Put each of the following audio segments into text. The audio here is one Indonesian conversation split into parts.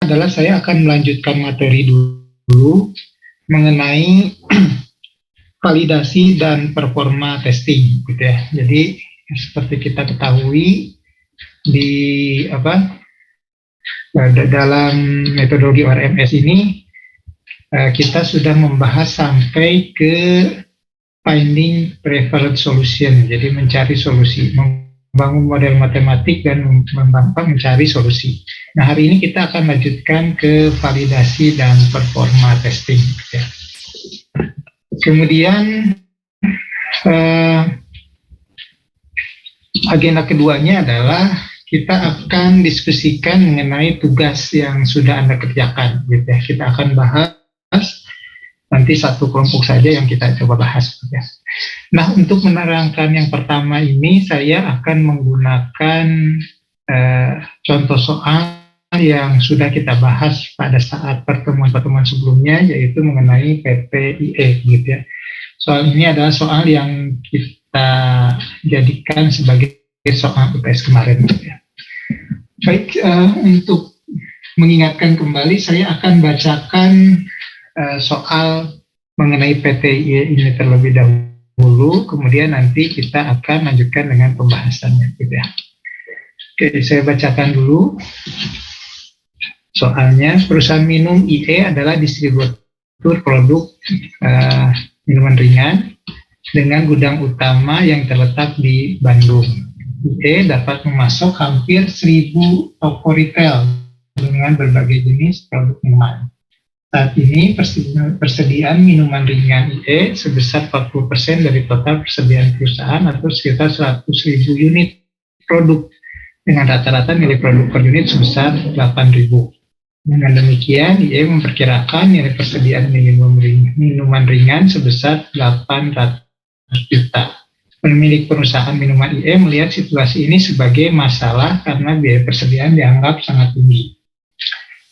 adalah saya akan melanjutkan materi dulu mengenai validasi dan performa testing, gitu ya. Jadi seperti kita ketahui di dalam metodologi ORMS ini kita sudah membahas sampai ke finding preferred solution, jadi mencari solusi, membangun model matematik dan mencari solusi. Nah, hari ini kita akan lanjutkan ke validasi dan performa testing. Ya. Kemudian agenda keduanya adalah kita akan diskusikan mengenai tugas yang sudah Anda kerjakan. Gitu ya. Kita akan bahas nanti satu kelompok saja yang kita coba bahas. Ya. Nah, untuk menerangkan yang pertama ini, saya akan menggunakan contoh soal yang sudah kita bahas pada saat pertemuan-pertemuan sebelumnya, yaitu mengenai PPIE. Gitu ya. Soal ini adalah soal yang kita jadikan sebagai soal UTS kemarin. Gitu ya. Baik, untuk mengingatkan kembali, saya akan bacakan soal mengenai PTIE ini terlebih dahulu, kemudian nanti kita akan lanjutkan dengan pembahasannya. Gitu ya. Oke, saya bacakan dulu soalnya. Perusahaan minum IE adalah distributor produk minuman ringan dengan gudang utama yang terletak di Bandung. IE dapat memasok hampir 1.000 toko retail dengan berbagai jenis produk minuman. Saat ini persediaan minuman ringan IE sebesar 40% dari total persediaan perusahaan atau sekitar 100.000 unit produk dengan rata-rata nilai produk per unit sebesar 8.000. Dengan demikian, IE memperkirakan nilai persediaan minuman ringan sebesar 800 juta. Pemilik perusahaan minuman IE melihat situasi ini sebagai masalah karena biaya persediaan dianggap sangat tinggi.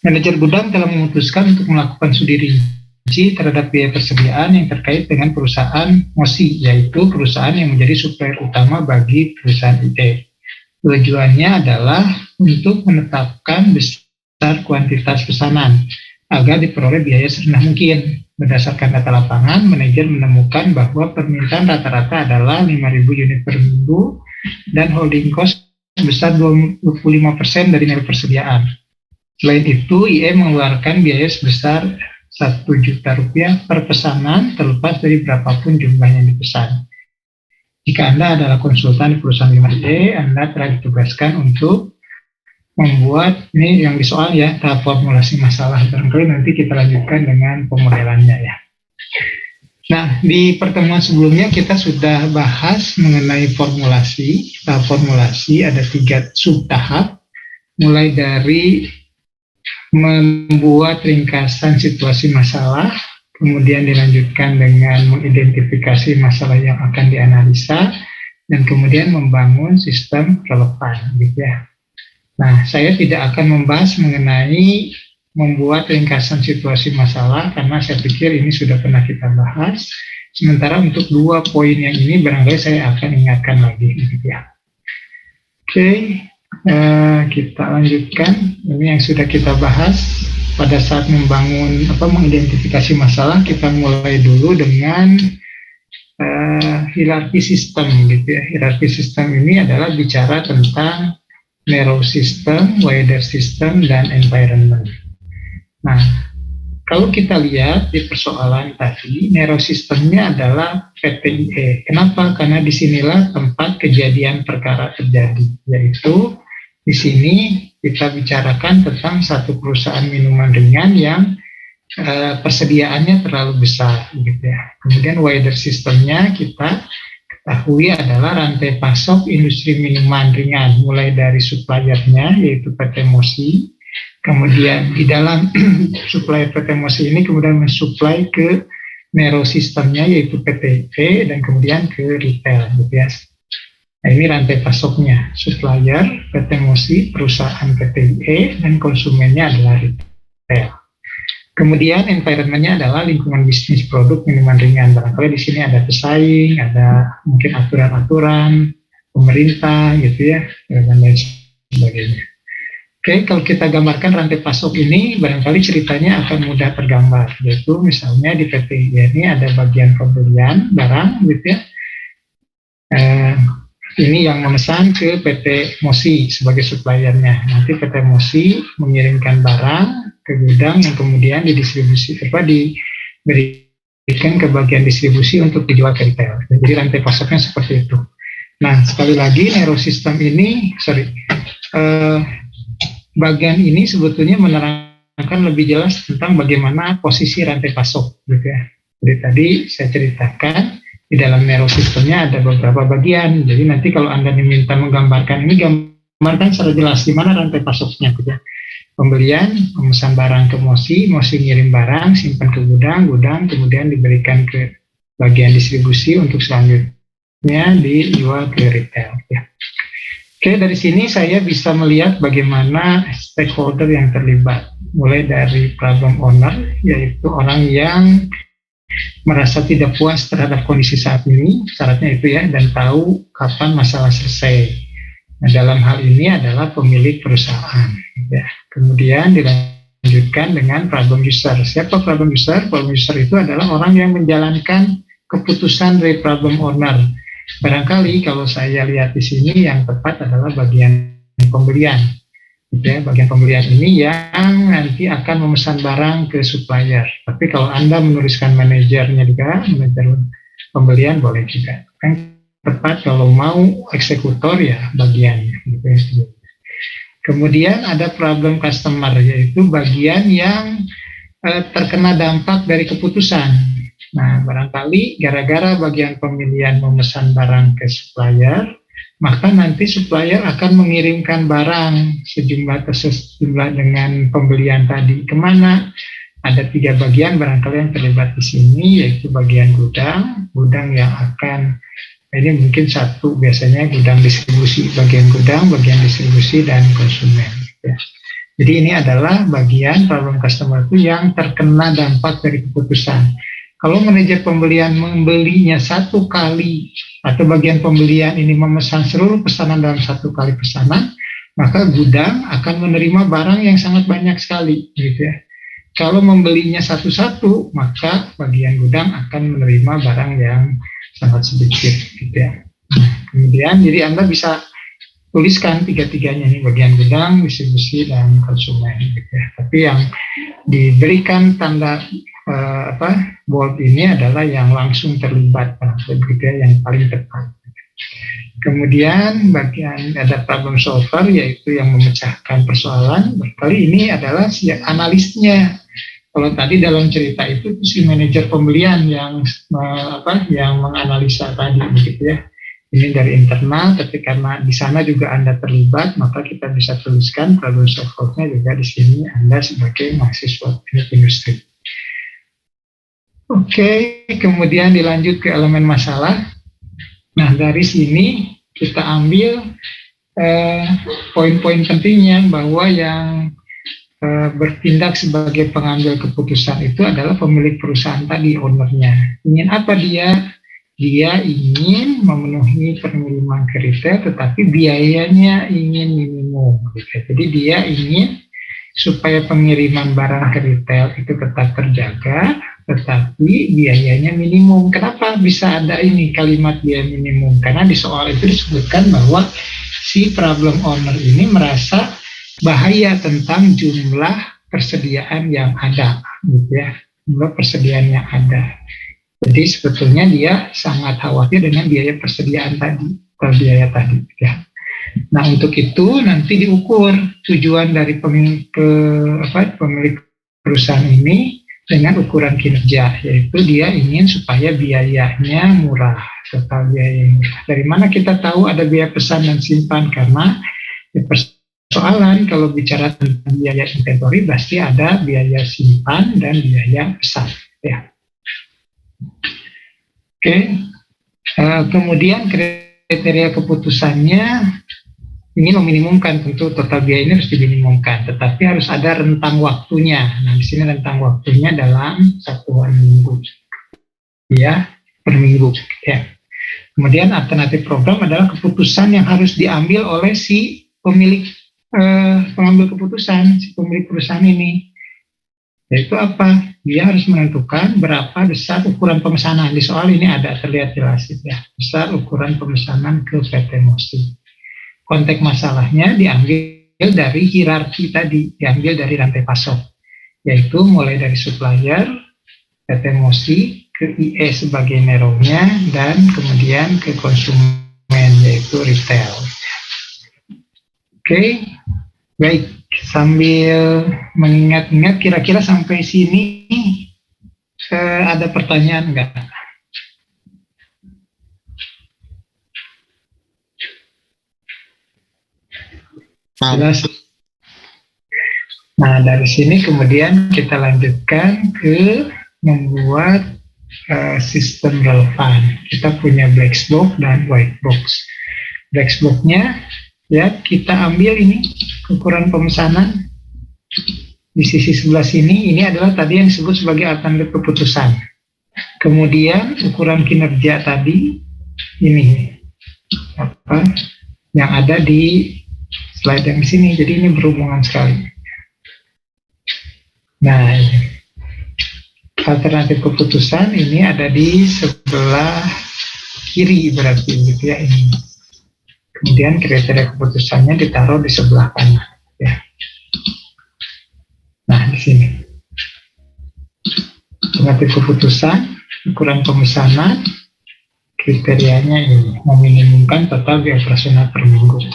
Manajer gudang telah memutuskan untuk melakukan studi rinci terhadap biaya persediaan yang terkait dengan perusahaan MOSI, yaitu perusahaan yang menjadi supplier utama bagi perusahaan IE. Tujuannya adalah untuk menetapkan besar kuantitas pesanan agar diperoleh biaya serendah mungkin. Berdasarkan data lapangan, manajer menemukan bahwa permintaan rata-rata adalah 5.000 unit per minggu dan holding cost sebesar 25% dari nilai persediaan. Selain itu, IE mengeluarkan biaya sebesar Rp1 juta per pesanan terlepas dari berapapun jumlah yang dipesan. Jika Anda adalah konsultan di perusahaan minuman IE, Anda telah ditugaskan untuk membuat, ini yang di soal ya, tahap formulasi masalah. Barangkali nanti kita lanjutkan dengan pemodelannya ya. Nah, di pertemuan sebelumnya kita sudah bahas mengenai formulasi. Tahap formulasi ada 3 subtahap, mulai dari membuat ringkasan situasi masalah, kemudian dilanjutkan dengan mengidentifikasi masalah yang akan dianalisa, dan kemudian membangun sistem relevan, gitu ya. Nah, saya tidak akan membahas mengenai membuat ringkasan situasi masalah karena saya pikir ini sudah pernah kita bahas. Sementara untuk 2 poin yang ini barangkali saya akan ingatkan lagi, gitu ya. Oke, kita lanjutkan. Ini yang sudah kita bahas pada saat mengidentifikasi masalah. Kita mulai dulu dengan hierarki sistem, gitu ya. Hierarki sistem ini adalah bicara tentang narrow system, wider system, dan environment. Nah, kalau kita lihat di persoalan tadi, narrow systemnya adalah PTIE. Kenapa? Karena disinilah tempat kejadian perkara terjadi, yaitu di sini kita bicarakan tentang satu perusahaan minuman ringan yang persediaannya terlalu besar, gitu ya. Kemudian wider systemnya kita ketahui adalah rantai pasok industri minuman ringan, mulai dari suppliernya yaitu PT MOSI, kemudian di dalam supplier PT MOSI ini kemudian mensuplai ke narrow systemnya yaitu PTIE dan kemudian ke retail, gitu ya. Nah, ini rantai pasoknya, supplier PT MOSI, perusahaan PTIE, dan konsumennya adalah retail. Kemudian environment-nya adalah lingkungan bisnis produk minuman ringan. Barangkali di sini ada pesaing, ada mungkin aturan-aturan pemerintah, gitu ya, dan lain sebagainya. Oke, kalau kita gambarkan rantai pasok ini, barangkali ceritanya akan mudah tergambar. Yaitu misalnya di PT ini ada bagian pembelian barang, gitu ya. Ini yang memesan ke PT Mosi sebagai suppliernya. Nanti PT Mosi mengirimkan barang ke gudang yang kemudian diberikan ke bagian distribusi untuk dijual ke retail. Jadi rantai pasoknya seperti itu. Nah, sekali lagi neurosistem ini, bagian ini sebetulnya menerangkan lebih jelas tentang bagaimana posisi rantai pasok, gitu ya. Jadi tadi saya ceritakan di dalam neurosistemnya ada beberapa bagian. Jadi nanti kalau Anda diminta menggambarkan ini, gambarkan secara jelas di mana rantai pasoknya, gitu ya. Pembelian, memesan barang ke Mosi, Mosi ngirim barang, simpan ke gudang, kemudian diberikan ke bagian distribusi untuk selanjutnya dijual ke retail, ya. Oke, dari sini saya bisa melihat bagaimana stakeholder yang terlibat, mulai dari problem owner, yaitu orang yang merasa tidak puas terhadap kondisi saat ini, syaratnya itu ya, dan tahu kapan masalah selesai. Nah, dalam hal ini adalah pemilik perusahaan. Ya. Kemudian dilanjutkan dengan problem user. Siapa problem user? Problem user itu adalah orang yang menjalankan keputusan dari problem owner. Barangkali kalau saya lihat di sini yang tepat adalah bagian pembelian, gitu ya. Bagian pembelian ini yang nanti akan memesan barang ke supplier. Tapi kalau Anda menuliskan manajernya juga, manajer pembelian boleh juga. Kan tepat kalau mau eksekutor ya bagiannya, gitu ya. Kemudian ada problem customer, yaitu bagian yang terkena dampak dari keputusan. Nah, barangkali gara-gara bagian pemilihan memesan barang ke supplier, maka nanti supplier akan mengirimkan barang sejumlah dengan pembelian tadi kemana. Ada 3 bagian barangkali yang terlibat di sini, yaitu bagian gudang yang akan, ini mungkin satu biasanya gudang distribusi, bagian gudang, bagian distribusi dan konsumen. Ya. Jadi ini adalah bagian problem customer itu yang terkena dampak dari keputusan. Kalau manajer pembelian membelinya 1 kali atau bagian pembelian ini memesan seluruh pesanan dalam 1 kali pesanan, maka gudang akan menerima barang yang sangat banyak sekali, gitu ya. Kalau membelinya satu-satu, maka bagian gudang akan menerima barang yang sangat sedikit, gitu ya. Kemudian jadi Anda bisa tuliskan 3-tiganya nih, bagian gudang, distribusi, dan konsumen, gitu ya. Tapi yang diberikan tanda bold ini adalah yang langsung terlibat, begitu ya, yang paling tepat. Kemudian bagian ada problem solver, yaitu yang memecahkan persoalan. Kali ini adalah si analisnya. Kalau tadi dalam cerita itu si manajer pembelian yang menganalisa tadi, begitu ya. Ini dari internal, tapi karena di sana juga Anda terlibat, maka kita bisa tuliskan problem solvernya juga di sini Anda sebagai mahasiswa teknik industri. Oke, kemudian dilanjut ke elemen masalah. Nah, dari sini kita ambil poin-poin pentingnya, bahwa yang bertindak sebagai pengambil keputusan itu adalah pemilik perusahaan tadi, ownernya. Ingin apa dia? Dia ingin memenuhi pengiriman ke retail, tetapi biayanya ingin minimum. Jadi dia ingin supaya pengiriman barang ke retail itu tetap terjaga, tetapi biayanya minimum. Kenapa bisa ada ini kalimat biaya minimum? Karena di soal itu disebutkan bahwa si problem owner ini merasa bahaya tentang jumlah persediaan yang ada, gitu ya, jumlah persediaan yang ada. Jadi sebetulnya dia sangat khawatir dengan biaya persediaan tadi, biaya tadi, ya. Nah, untuk itu nanti diukur tujuan dari pemilik perusahaan ini dengan ukuran kinerja, yaitu dia ingin supaya biayanya murah, total biaya murah. Dari mana kita tahu ada biaya pesan dan simpan? Karena persoalan kalau bicara tentang biaya inventory pasti ada biaya simpan dan biaya pesan, ya. Oke. Kemudian kriteria keputusannya ingin meminimumkan, tentu total biaya ini harus diminimumkan, tetapi harus ada rentang waktunya. Nah, di sini rentang waktunya dalam satuan minggu, ya, per minggu, ya. Kemudian alternatif program adalah keputusan yang harus diambil oleh si pemilik pengambil keputusan si pemilik perusahaan ini, yaitu apa? Dia harus menentukan berapa besar ukuran pemesanan. Di soal ini ada terlihat jelas ya, besar ukuran pemesanan ke PT Mosi. Konteks masalahnya diambil dari hierarki tadi, diambil dari rantai pasok, yaitu mulai dari supplier, PT Mosi, ke IE sebagai narrownya, dan kemudian ke konsumen, yaitu retail. Oke, baik. Sambil mengingat-ingat, kira-kira sampai sini ada pertanyaan nggak? Jelas. Nah, dari sini kemudian kita lanjutkan ke membuat sistem relevan. Kita punya black box dan white box. Black box-nya ya kita ambil ini ukuran pemesanan di sisi sebelah sini. Ini adalah tadi yang disebut sebagai alternatif keputusan. Kemudian ukuran kinerja tadi ini apa yang ada di slide yang di sini. Jadi ini berhubungan sekali. Nah, alternatif keputusan ini ada di sebelah kiri berarti gitu ya ini. Kemudian kriteria keputusannya ditaruh di sebelah kanan ya. Nah, di sini alternatif keputusan, ukuran pemesanan, kriterianya ini meminimumkan total biaya operasional per minggu.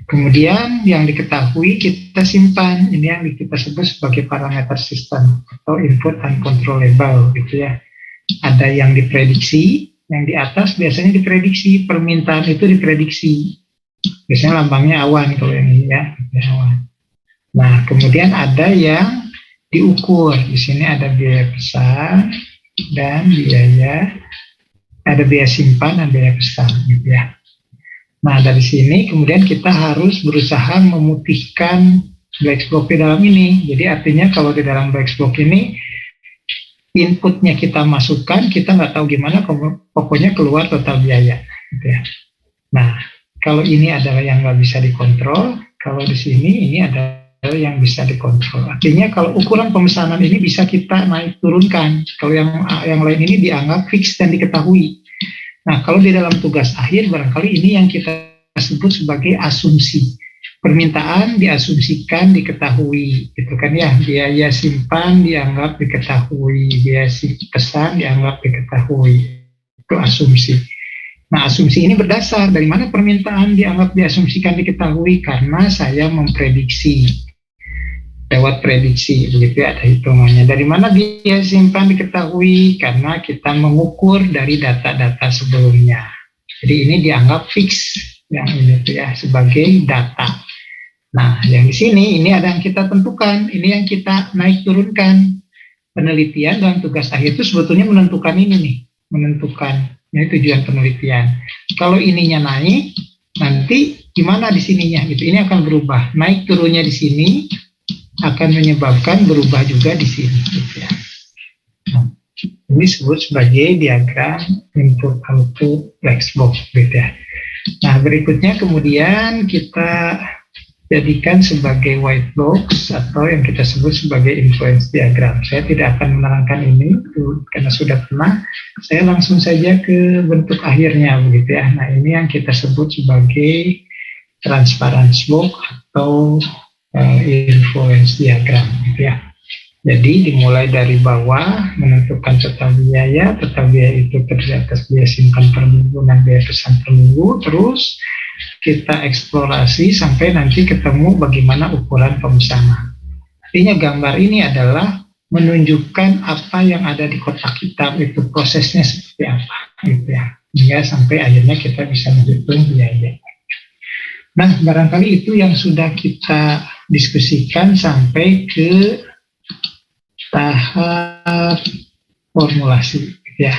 Kemudian yang diketahui kita simpan, ini yang kita sebut sebagai parameter sistem atau input uncontrollable gitu ya. Ada yang diprediksi, yang di atas biasanya diprediksi, permintaan itu diprediksi. Biasanya lambangnya awan kalau yang ini ya, awan. Nah, kemudian ada yang diukur. Di sini ada biaya pesan dan biaya, ada biaya simpan dan biaya pesan gitu ya. Nah, dari sini kemudian kita harus berusaha memutihkan black box di dalam ini. Jadi artinya kalau di dalam black box ini inputnya kita masukkan, kita nggak tahu gimana, pokoknya keluar total biaya. Gitu ya. Nah, kalau ini adalah yang nggak bisa dikontrol, kalau di sini ini adalah yang bisa dikontrol. Artinya kalau ukuran pemesanan ini bisa kita naik turunkan. Kalau yang lain ini dianggap fix dan diketahui. Nah, kalau di dalam tugas akhir barangkali ini yang kita sebut sebagai asumsi. Permintaan diasumsikan diketahui, gitu kan ya. Biaya simpan dianggap diketahui, biaya pesan dianggap diketahui. Itu asumsi. Nah, asumsi ini berdasar dari mana permintaan dianggap diasumsikan diketahui, karena saya memprediksi. Lewat prediksi, begitu ya, ada hitungannya. Dari mana biaya simpan diketahui? Karena kita mengukur dari data-data sebelumnya. Jadi ini dianggap fix, yang ini tuh ya, sebagai data. Nah, yang di sini, ini ada yang kita tentukan, ini yang kita naik turunkan. Penelitian dalam tugas akhir itu sebetulnya menentukan ini nih, menentukan, ini tujuan penelitian. Kalau ininya naik, nanti gimana di sininya? Gitu. Ini akan berubah, naik turunnya di sini, akan menyebabkan berubah juga di sini gitu ya. Nah, ini disebut sebagai diagram input output black box gitu ya. Nah, berikutnya kemudian kita jadikan sebagai white box atau yang kita sebut sebagai influence diagram. Saya tidak akan menerangkan ini karena sudah pernah. Saya langsung saja ke bentuk akhirnya begitu ya. Nah, ini yang kita sebut sebagai transparency box atau influence diagram gitu ya. Jadi dimulai dari bawah menentukan total biaya itu terdiri atas biaya simpan per minggu dan biaya pesan per minggu, terus kita eksplorasi sampai nanti ketemu bagaimana ukuran pemesanan. Artinya gambar ini adalah menunjukkan apa yang ada di kotak hitam itu prosesnya seperti apa gitu ya. Hingga sampai akhirnya kita bisa menghitung biaya. Nah, barangkali itu yang sudah kita diskusikan sampai ke tahap formulasi ya.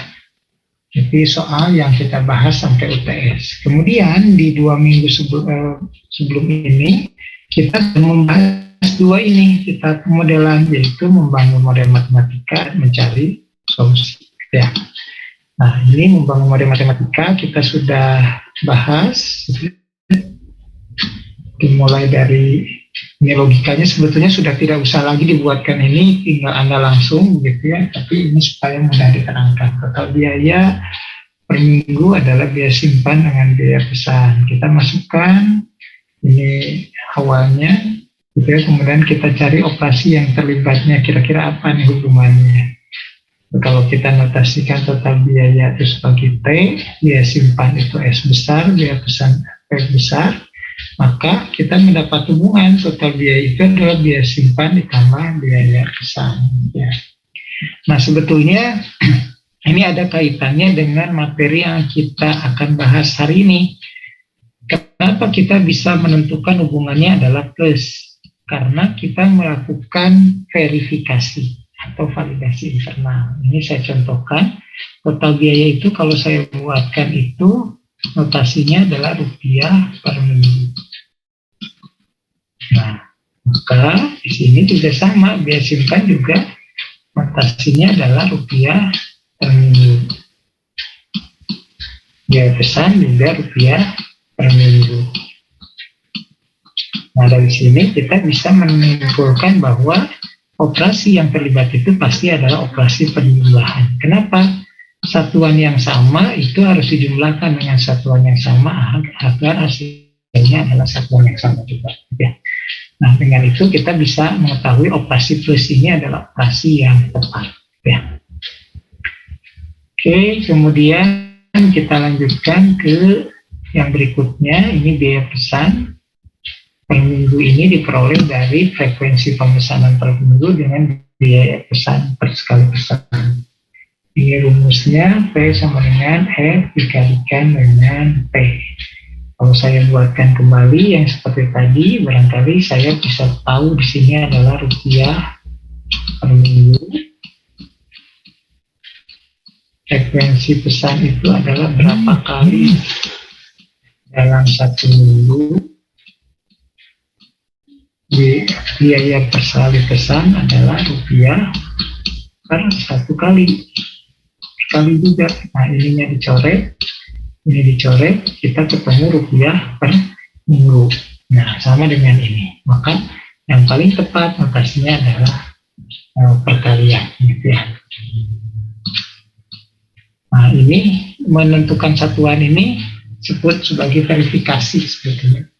Jadi soal yang kita bahas sampai UTS. Kemudian di 2 minggu sebelum ini kita membahas 2 ini, kita pemodelan, yaitu membangun model matematika, mencari solusi ya. Nah, ini membangun model matematika kita sudah bahas. Dimulai dari, ini logikanya sebetulnya sudah tidak usah lagi dibuatkan ini, tinggal Anda langsung gitu ya, tapi ini supaya mudah diterangkan. Total biaya per minggu adalah biaya simpan dengan biaya pesan. Kita masukkan ini awalnya gitu ya, kemudian kita cari operasi yang terlibatnya, kira-kira apa nih hubungannya. Kalau kita notasikan total biaya itu sebagai T, biaya simpan itu S besar, biaya pesan P besar, maka kita mendapat hubungan total biaya itu adalah biaya simpan ditambah biaya pesan. Ya. Nah sebetulnya ini ada kaitannya dengan materi yang kita akan bahas hari ini. Kenapa kita bisa menentukan hubungannya adalah plus? Karena kita melakukan verifikasi atau validasi internal. Ini saya contohkan, total biaya itu kalau saya buatkan itu notasinya adalah rupiah per minggu. Nah, maka di sini juga sama, biaya simpan juga notasinya adalah rupiah per minggu. Biaya pesan juga rupiah per minggu. Nah, dari sini kita bisa menyimpulkan bahwa operasi yang terlibat itu pasti adalah operasi penjumlahan. Kenapa? Satuan yang sama itu harus dijumlahkan dengan satuan yang sama agar hasilnya adalah satuan yang sama juga. Ya. Nah, dengan itu kita bisa mengetahui operasi plus ini adalah operasi yang tepat. Ya. Oke, kemudian kita lanjutkan ke yang berikutnya. Ini biaya pesan per minggu ini diperoleh dari frekuensi pemesanan per minggu dengan biaya pesan per sekali pesan. Ini rumusnya P sama dengan F dikalikan dengan P. Kalau saya buatkan kembali yang seperti tadi, barangkali saya bisa tahu di sini adalah rupiah per minggu. Frekuensi pesan itu adalah berapa kali dalam satu minggu. Biaya per sekali pesan adalah rupiah per satu kali juga. Nah, ininya dicoret, ini dicoret, kita ketemu rupiah per minggu. Nah, sama dengan ini. Maka yang paling tepat notasinya adalah perkalian, gitu ya. Nah, ini menentukan satuan ini disebut sebagai verifikasi sebetulnya.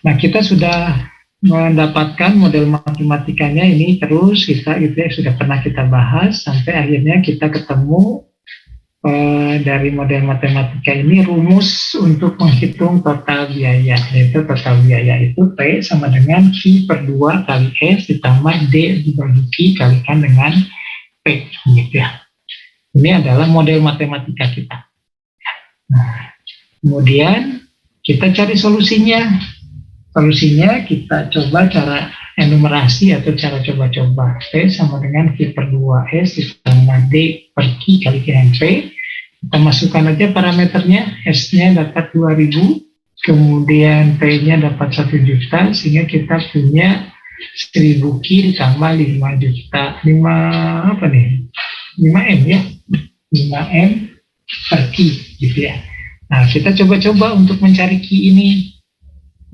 Nah, kita sudah mendapatkan model matematikanya ini, terus kita gitu ya, sudah pernah kita bahas sampai akhirnya kita ketemu dari model matematika ini rumus untuk menghitung total biaya, yaitu total biaya itu P sama dengan Q per 2 kali S ditambah D dibagi Q kalikan dengan P, gitu ya. Ini adalah model matematika kita. Nah, kemudian kita cari solusinya. Solusinya kita coba cara enumerasi atau cara coba-coba. P sama dengan Q per 2S ditambah D per Q kali dengan P. Kita masukkan aja parameternya. S-nya dapat 2000, kemudian P-nya dapat 1 juta, sehingga kita punya 1000 Q ditambah 5 juta. 5M ya. 5M per Q gitu ya. Nah, kita coba-coba untuk mencari Q ini.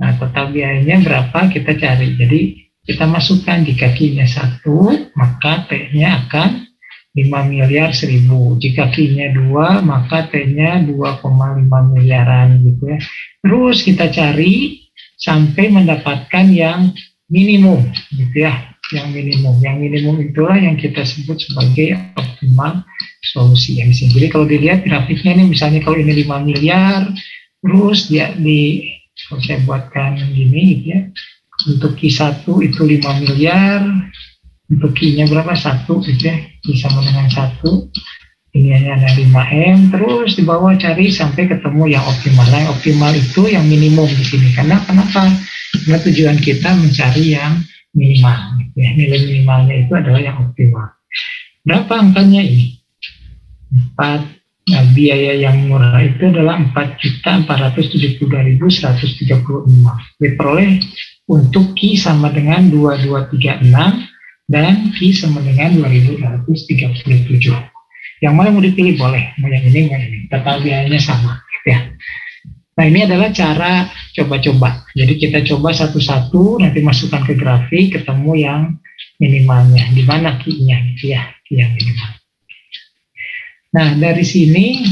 Nah, total biayanya berapa kita cari. Jadi kita masukkan, jika Q-nya 1, maka T-nya akan 5 miliar 1000. Jika Q-nya 2, maka T-nya 2,5 miliaran gitu ya. Terus kita cari sampai mendapatkan yang minimum gitu ya. Yang minimum itulah yang kita sebut sebagai optimal solusi. Jadi kalau dilihat grafiknya ini, misalnya kalau ini 5 miliar, terus dia kalau saya buatkan gini gitu ya, untuk Q1 itu 5 miliar, untuk Q-nya berapa? 1 gitu ya, Q sama dengan 1, ini hanya ada 5M, terus di bawah cari sampai ketemu yang optimal. Nah, yang optimal itu yang minimum di sini. Kenapa? Karena tujuan kita mencari yang minimal gitu ya. Nilai minimalnya itu adalah yang optimal. Berapa angkanya ini? 4. Nah, biaya yang murah itu adalah 4.472.135. Diperoleh untuk Q sama dengan 2236 dan Q sama dengan 2.237. Yang mana mau dipilih boleh, mau yang ini, mau yang ini. Total biayanya sama. Ya. Nah, ini adalah cara coba-coba. Jadi kita coba satu-satu, nanti masukkan ke grafik, ketemu yang minimalnya, di mana Q-nya gitu ya, Q yang minimal. Nah, dari sini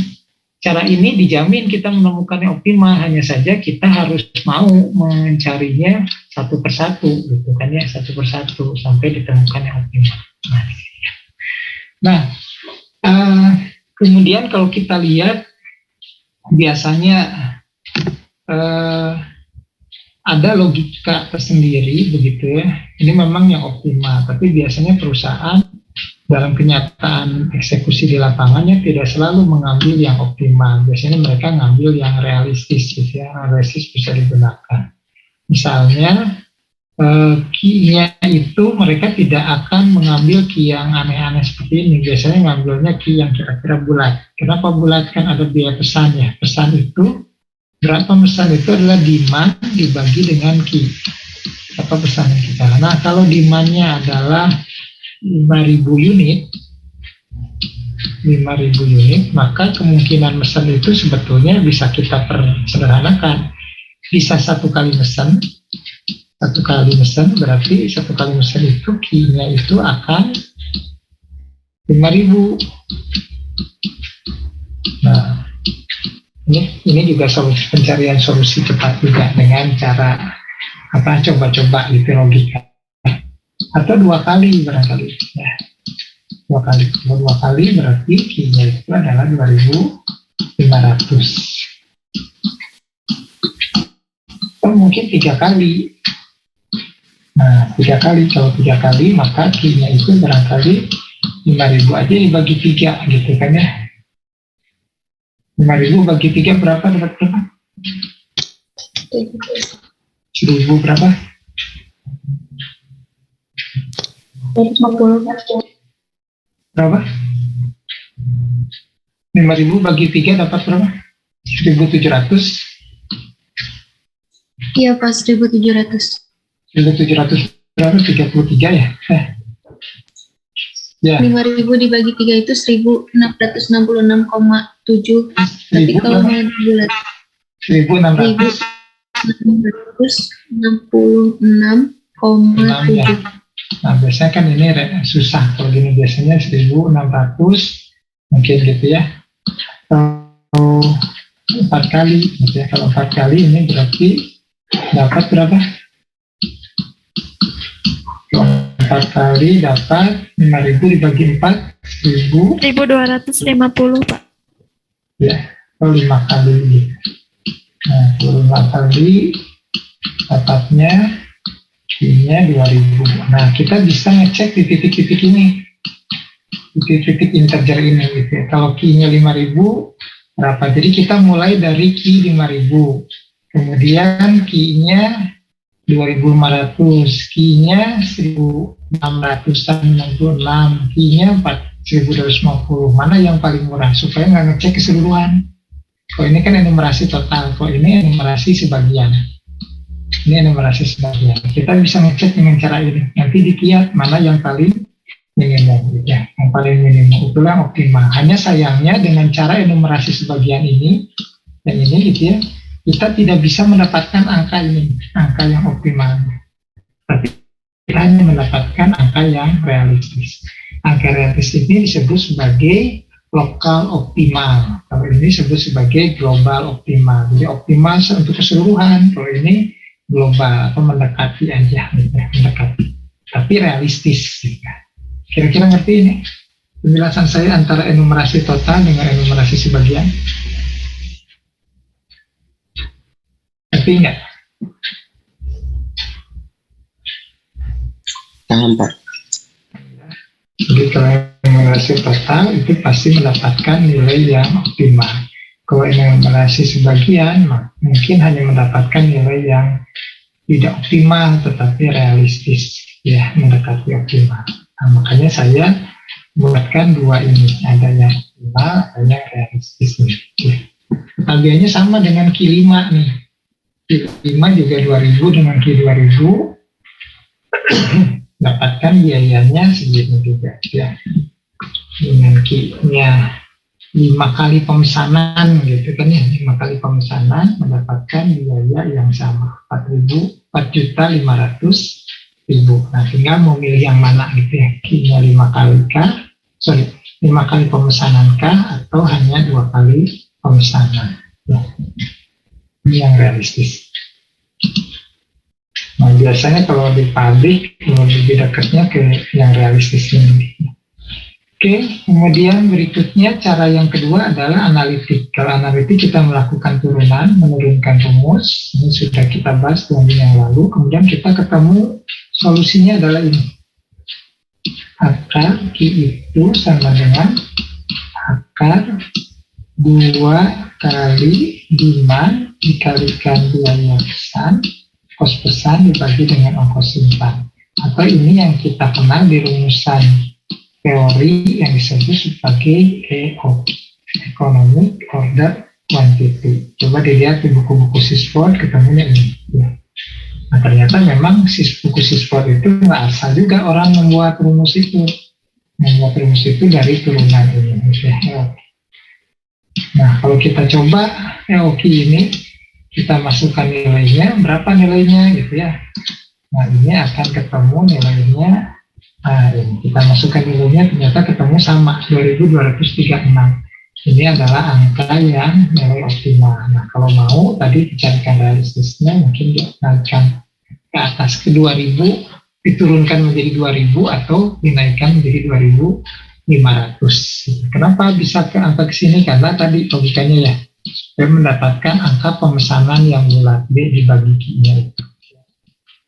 cara ini dijamin kita menemukan yang optimal, hanya saja kita harus mau mencarinya satu persatu, gitu kan ya, satu persatu sampai ditemukan yang optimal. Nah, kemudian kalau kita lihat biasanya ada logika tersendiri begitu ya. Ini memang yang optimal, tapi biasanya perusahaan dalam kenyataan eksekusi di lapangannya tidak selalu mengambil yang optimal. Biasanya mereka ngambil yang realistis, gitu ya. Realistis bisa digunakan. Misalnya key-nya itu mereka tidak akan mengambil key yang aneh-aneh seperti ini. Biasanya ngambilnya key yang kira-kira bulat. Kenapa bulat? Kan ada biaya pesan ya. Pesan itu, berapa pesan itu adalah demand dibagi dengan key. Apa pesan kita? Nah, kalau demand-nya adalah 5.000 unit, maka kemungkinan mesin itu sebetulnya bisa kita sederhanakan. Bisa satu kali mesin berarti satu kali mesin itu key-nya itu akan 5.000. Nah, ini juga pencarian solusi cepat juga dengan cara coba-coba gitu logika. Atau 2 kali barangkali ya. 2 kali. Kalau 2 kali berarti key-nya itu adalah 2.500. Atau mungkin 3 kali. Nah, 3 kali. Kalau 3 kali maka key-nya itu barangkali 5.000 aja dibagi 3 gitu kan ya. 5.000 bagi 3 berapa? Dapat berapa? 1.000 berapa? 150. Berapa? 5.000 bagi 3 dapat berapa? 1.700. Iya Pak, 1.700. 1.700 berapa? 33 ya? Ya. 5.000 dibagi 3 itu 1.666,7. Tapi kalau mau bulat 1.666,7. Nah, biasanya kan ini susah. Kalau gini biasanya 1.600 mungkin gitu ya. Kalau 4 kali gitu ya. Kalau 4 kali ini berarti dapat berapa? 4 kali dapat 5.000 dibagi 4 1.250 Pak. Ya, kalau 5 kali gitu. Nah, kalau 5 kali dapatnya key-nya 2.000. Nah, kita bisa ngecek di titik-titik ini, di titik-titik integer ini gitu ya. Kalau key-nya 5.000 berapa? Jadi kita mulai dari key 5.000, kemudian key-nya 2.500, key-nya 1.666, key-nya 1.250. Mana yang paling murah? Supaya nggak ngecek keseluruhan. Kalau ini kan enumerasi total, kalau ini enumerasi sebagian. Ini enumerasi sebagian. Kita bisa ngecek dengan cara ini. Nanti dikiat mana yang paling minimum, ya. Yang paling minimum itulah yang optimal. Hanya sayangnya dengan cara enumerasi sebagian ini dan ini gitu ya, kita tidak bisa mendapatkan angka ini, angka yang optimal. Tapi kita hanya mendapatkan angka yang realistis. Angka realistis ini disebut sebagai lokal optimal. Kalau ini disebut sebagai global optimal. Jadi optimal untuk keseluruhan. Kalau ini global atau mendekati aja, mendekati. Tapi realistis. Kira-kira ngerti ini penjelasan saya antara enumerasi total dengan enumerasi sebagian? Ngerti nggak? Paham Pak. Jadi kalau enumerasi total itu pasti mendapatkan nilai yang optimal. Kalau enumerasi sebagian, mungkin hanya mendapatkan nilai yang tidak optimal, tetapi realistis, ya, mendekati optimal. Nah, makanya saya buatkan 2 ini, ada yang optimal, ada yang realistis nih. Ya. Tagihannya sama dengan Q5 nih. Q5 juga 2.000 dengan Q2000, dapatkan biayanya segitu juga, ya. Dengan Q-nya 5 kali pemesanan gitu kan ya, 5 kali pemesanan mendapatkan biaya yang sama, 4.500.000. Nah, tinggal mau milih yang mana gitu ya, kira 5 kali kah, 5 kali pemesanan kah, atau hanya 2 kali pemesanan ya. Ini yang realistis. Nah, biasanya kalau di pabrik lebih dekatnya ke yang realistis ini. Oke, kemudian berikutnya cara yang kedua adalah analitik. Kalau analitik kita melakukan turunan, menurunkan rumus. Ini sudah kita bahas 2 minggu yang lalu. Kemudian kita ketemu solusinya adalah ini. Akar Q itu sama dengan akar 2 kali demand dikalikan biaya pesan, kos pesan dibagi dengan ongkos simpan. Atau ini yang kita kenal di rumusan teori yang disebut sebagai EO, Economic Order Quantity. Coba dilihat di buku-buku Sisford, ketemunya ini. Nah, ternyata memang buku Sisford itu nggak asal juga orang membuat rumus itu. Membuat rumus itu dari turunan ini. Nah, kalau kita coba EOQ ini, kita masukkan nilainya, berapa nilainya gitu ya. Nah, ini akan ketemu nilainya. Nah, ini kita masukkan nilainya, ternyata ketemu sama 2236. Ini adalah angka yang nilai optimal. Nah, kalau mau tadi dicarikan realistisnya, mungkin dinaikkan ke atas ke 2000, diturunkan menjadi 2000 atau dinaikkan menjadi 2500. Kenapa bisa ke angka ke sini? Karena tadi logikanya ya, supaya mendapatkan angka pemesanan yang bulat, B dibagi Q-nya itu.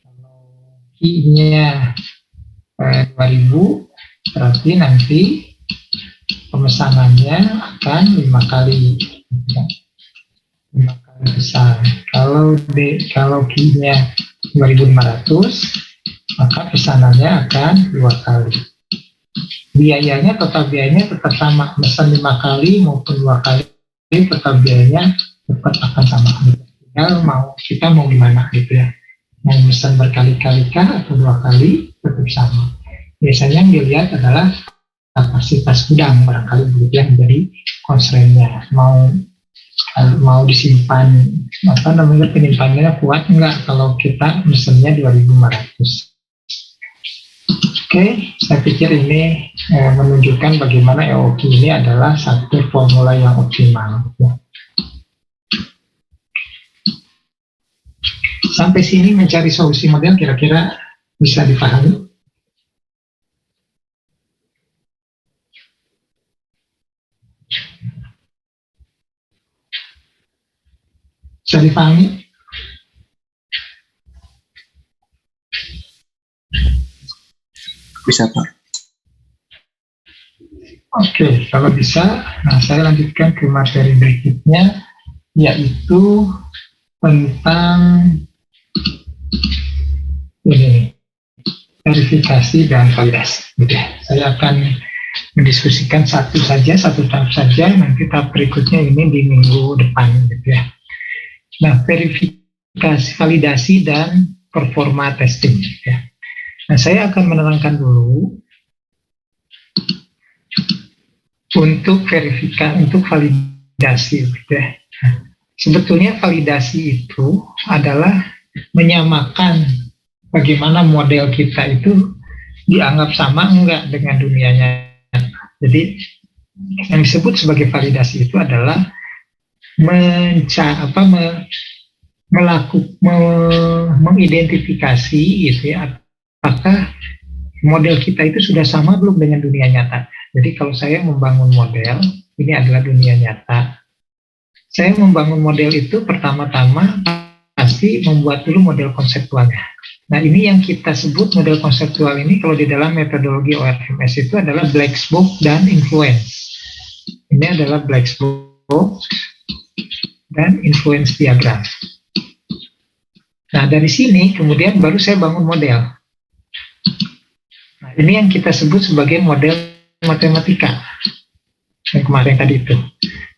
Kalau Q-nya 2000, berarti nanti pemesanannya akan 5 kali besar. Kalau Q-nya 2500, maka pesanannya akan 2 kali. Biayanya, total biayanya tetap sama, pesan 5 kali maupun 2 kali, total biayanya tetap akan sama. Tinggal kita mau gimana gitu ya. Mau pesan berkali-kali kah atau 2 kali, tetap sama. Biasanya yang dilihat adalah kapasitas gudang, barangkali begitu yang menjadi constraint-nya. Mau disimpan, penyimpanannya kuat enggak kalau kita mesennya 2500. Oke, saya pikir ini menunjukkan bagaimana EOQ ini adalah satu formula yang optimal. Sampai sini mencari solusi model kira-kira bisa dipahami? Bisa dipahami? Bisa, Pak. Oke, kalau bisa, nah saya lanjutkan ke materi berikutnya, yaitu tentang ini, verifikasi dan validasi. Gitu. Saya akan mendiskusikan satu tahap saja, nanti tahap berikutnya ini di minggu depan. Gitu ya. Nah, verifikasi, validasi, dan performa testing. Gitu ya. Nah, saya akan menerangkan dulu untuk validasi. Gitu ya. Sebetulnya validasi itu adalah menyamakan bagaimana model kita itu dianggap sama enggak dengan dunia nyata. Jadi yang disebut sebagai validasi itu adalah mengidentifikasi gitu ya, apakah model kita itu sudah sama belum dengan dunia nyata. Jadi kalau saya membangun model, ini adalah dunia nyata. Saya membangun model itu pertama-tama pasti membuat dulu model konseptualnya. Nah, ini yang kita sebut model konseptual ini kalau di dalam metodologi ORMS itu adalah black box dan influence. Ini adalah black box dan influence diagram. Nah, dari sini kemudian baru saya bangun model. Nah, ini yang kita sebut sebagai model matematika yang kemarin tadi itu.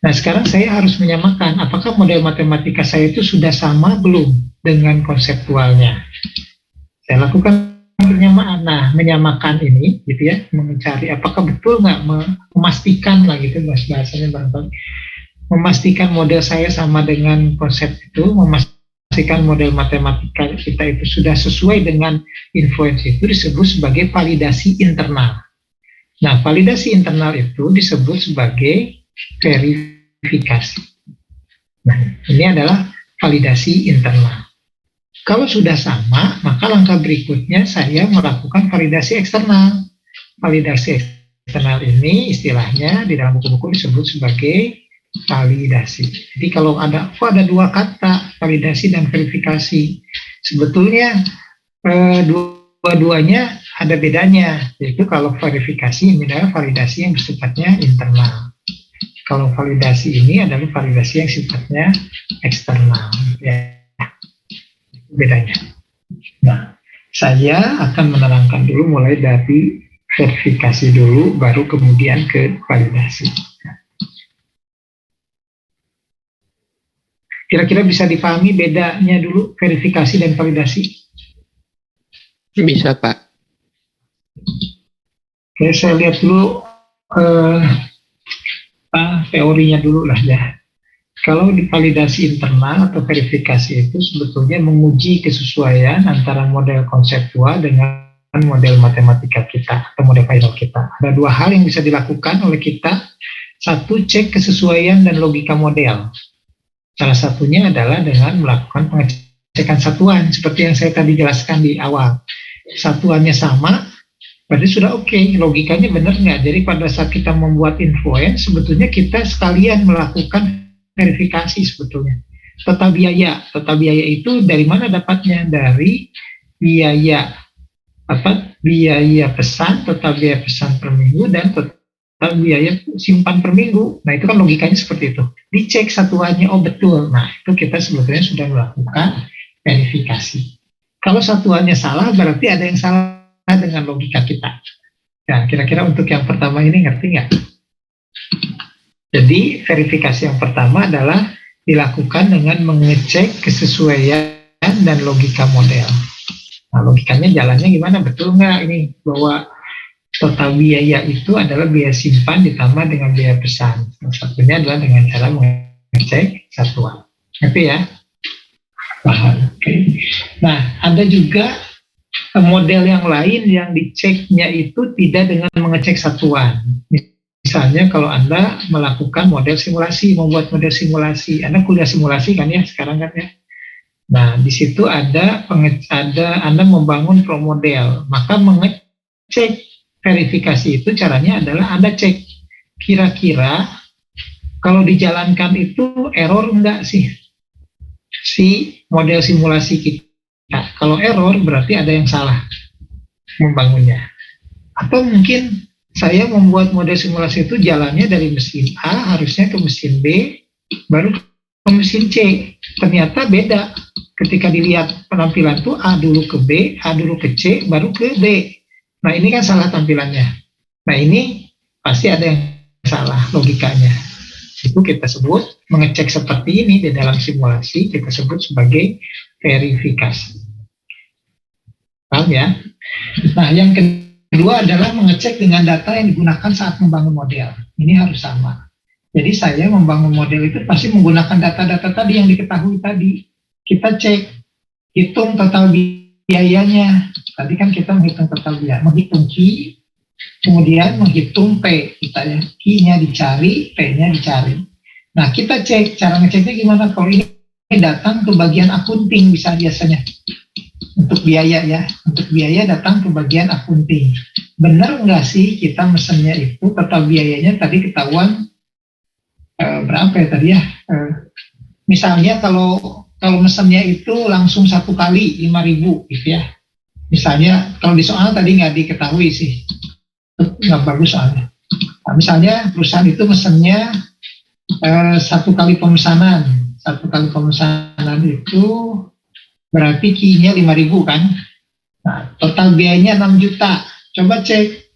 Nah, sekarang saya harus menyamakan apakah model matematika saya itu sudah sama belum dengan konseptualnya. Saya lakukan penyamaan. Nah, menyamakan ini, gitu ya, mencari apakah betul nggak, memastikan lah gitu bahasanya barangkali, memastikan model saya sama dengan konsep itu, memastikan model matematika kita itu sudah sesuai dengan influence itu disebut sebagai validasi internal. Nah, validasi internal itu disebut sebagai verifikasi. Nah, ini adalah validasi internal. Kalau sudah sama, maka langkah berikutnya saya melakukan validasi eksternal. Validasi eksternal ini istilahnya di dalam buku-buku disebut sebagai validasi. Jadi kalau ada dua kata, validasi dan verifikasi, sebetulnya dua-duanya ada bedanya, yaitu kalau verifikasi ini adalah validasi yang bersifatnya internal. Kalau validasi ini adalah validasi yang sifatnya eksternal. Ya, bedanya. Nah, saya akan menerangkan dulu mulai dari verifikasi dulu, baru kemudian ke validasi. Kira-kira bisa dipahami bedanya dulu verifikasi dan validasi? Bisa, Pak. Oke, saya lihat dulu teorinya dulu lah ya. Kalau di validasi internal atau verifikasi itu sebetulnya menguji kesesuaian antara model konseptual dengan model matematika kita atau model final kita. Ada dua hal yang bisa dilakukan oleh kita. Satu, cek kesesuaian dan logika model. Salah satunya adalah dengan melakukan pengecekan satuan, seperti yang saya tadi jelaskan di awal. Satuannya sama, berarti sudah oke, logikanya benar nggak? Jadi pada saat kita membuat influence, sebetulnya kita sekalian melakukan verifikasi sebetulnya. Total biaya itu dari mana dapatnya? Dari biaya pesan, total biaya pesan per minggu, dan total biaya simpan per minggu. Nah, itu kan logikanya seperti itu. Dicek satuannya, oh betul. Nah, itu kita sebetulnya sudah melakukan verifikasi. Kalau satuannya salah, berarti ada yang salah dengan logika kita. Nah, kira-kira untuk yang pertama ini ngerti nggak? Jadi verifikasi yang pertama adalah dilakukan dengan mengecek kesesuaian dan logika model. Nah, logikanya jalannya gimana? Betul nggak ini bahwa total biaya itu adalah biaya simpan ditambah dengan biaya pesan. Salah satunya adalah dengan cara mengecek satuan. Ngerti ya? Paham. Okay. Nah, ada juga model yang lain yang diceknya itu tidak dengan mengecek satuan. Misalnya kalau Anda melakukan model simulasi, membuat model simulasi, Anda kuliah simulasi kan ya sekarang kan ya. Nah, di situ ada Anda membangun pro model, maka mengecek verifikasi itu caranya adalah Anda cek kira-kira kalau dijalankan itu error enggak sih si model simulasi kita. Kalau error berarti ada yang salah membangunnya. Atau mungkin saya membuat model simulasi itu jalannya dari mesin A harusnya ke mesin B, baru ke mesin C. Ternyata beda. Ketika dilihat penampilan itu A dulu ke B, A dulu ke C, baru ke D. Nah, ini kan salah tampilannya. Nah, ini pasti ada yang salah logikanya. Itu kita sebut mengecek seperti ini di dalam simulasi, kita sebut sebagai verifikasi. Paham ya? Nah, yang kedua adalah mengecek dengan data yang digunakan saat membangun model. Ini harus sama. Jadi saya membangun model itu pasti menggunakan data-data tadi yang diketahui tadi. Kita cek, hitung total biayanya. Tadi kan kita menghitung total biaya, menghitung Q, kemudian menghitung P. Kita ya, Q-nya dicari, P-nya dicari. Nah, kita cek, cara ngeceknya gimana? Kalau ini datang ke bagian akunting biasanya. Untuk biaya ya, untuk biaya datang ke bagian akunting. Benar nggak sih kita mesennya itu total biayanya tadi ketahuan berapa ya tadi ya? Misalnya kalau mesennya itu langsung satu kali 5.000 gitu ya. Misalnya kalau di soal tadi nggak diketahui sih, nggak bagus soalnya. Nah, misalnya perusahaan itu mesennya satu kali pemesanan itu berarti Q-nya 5.000 kan. Nah, total biayanya 6 juta. Coba cek,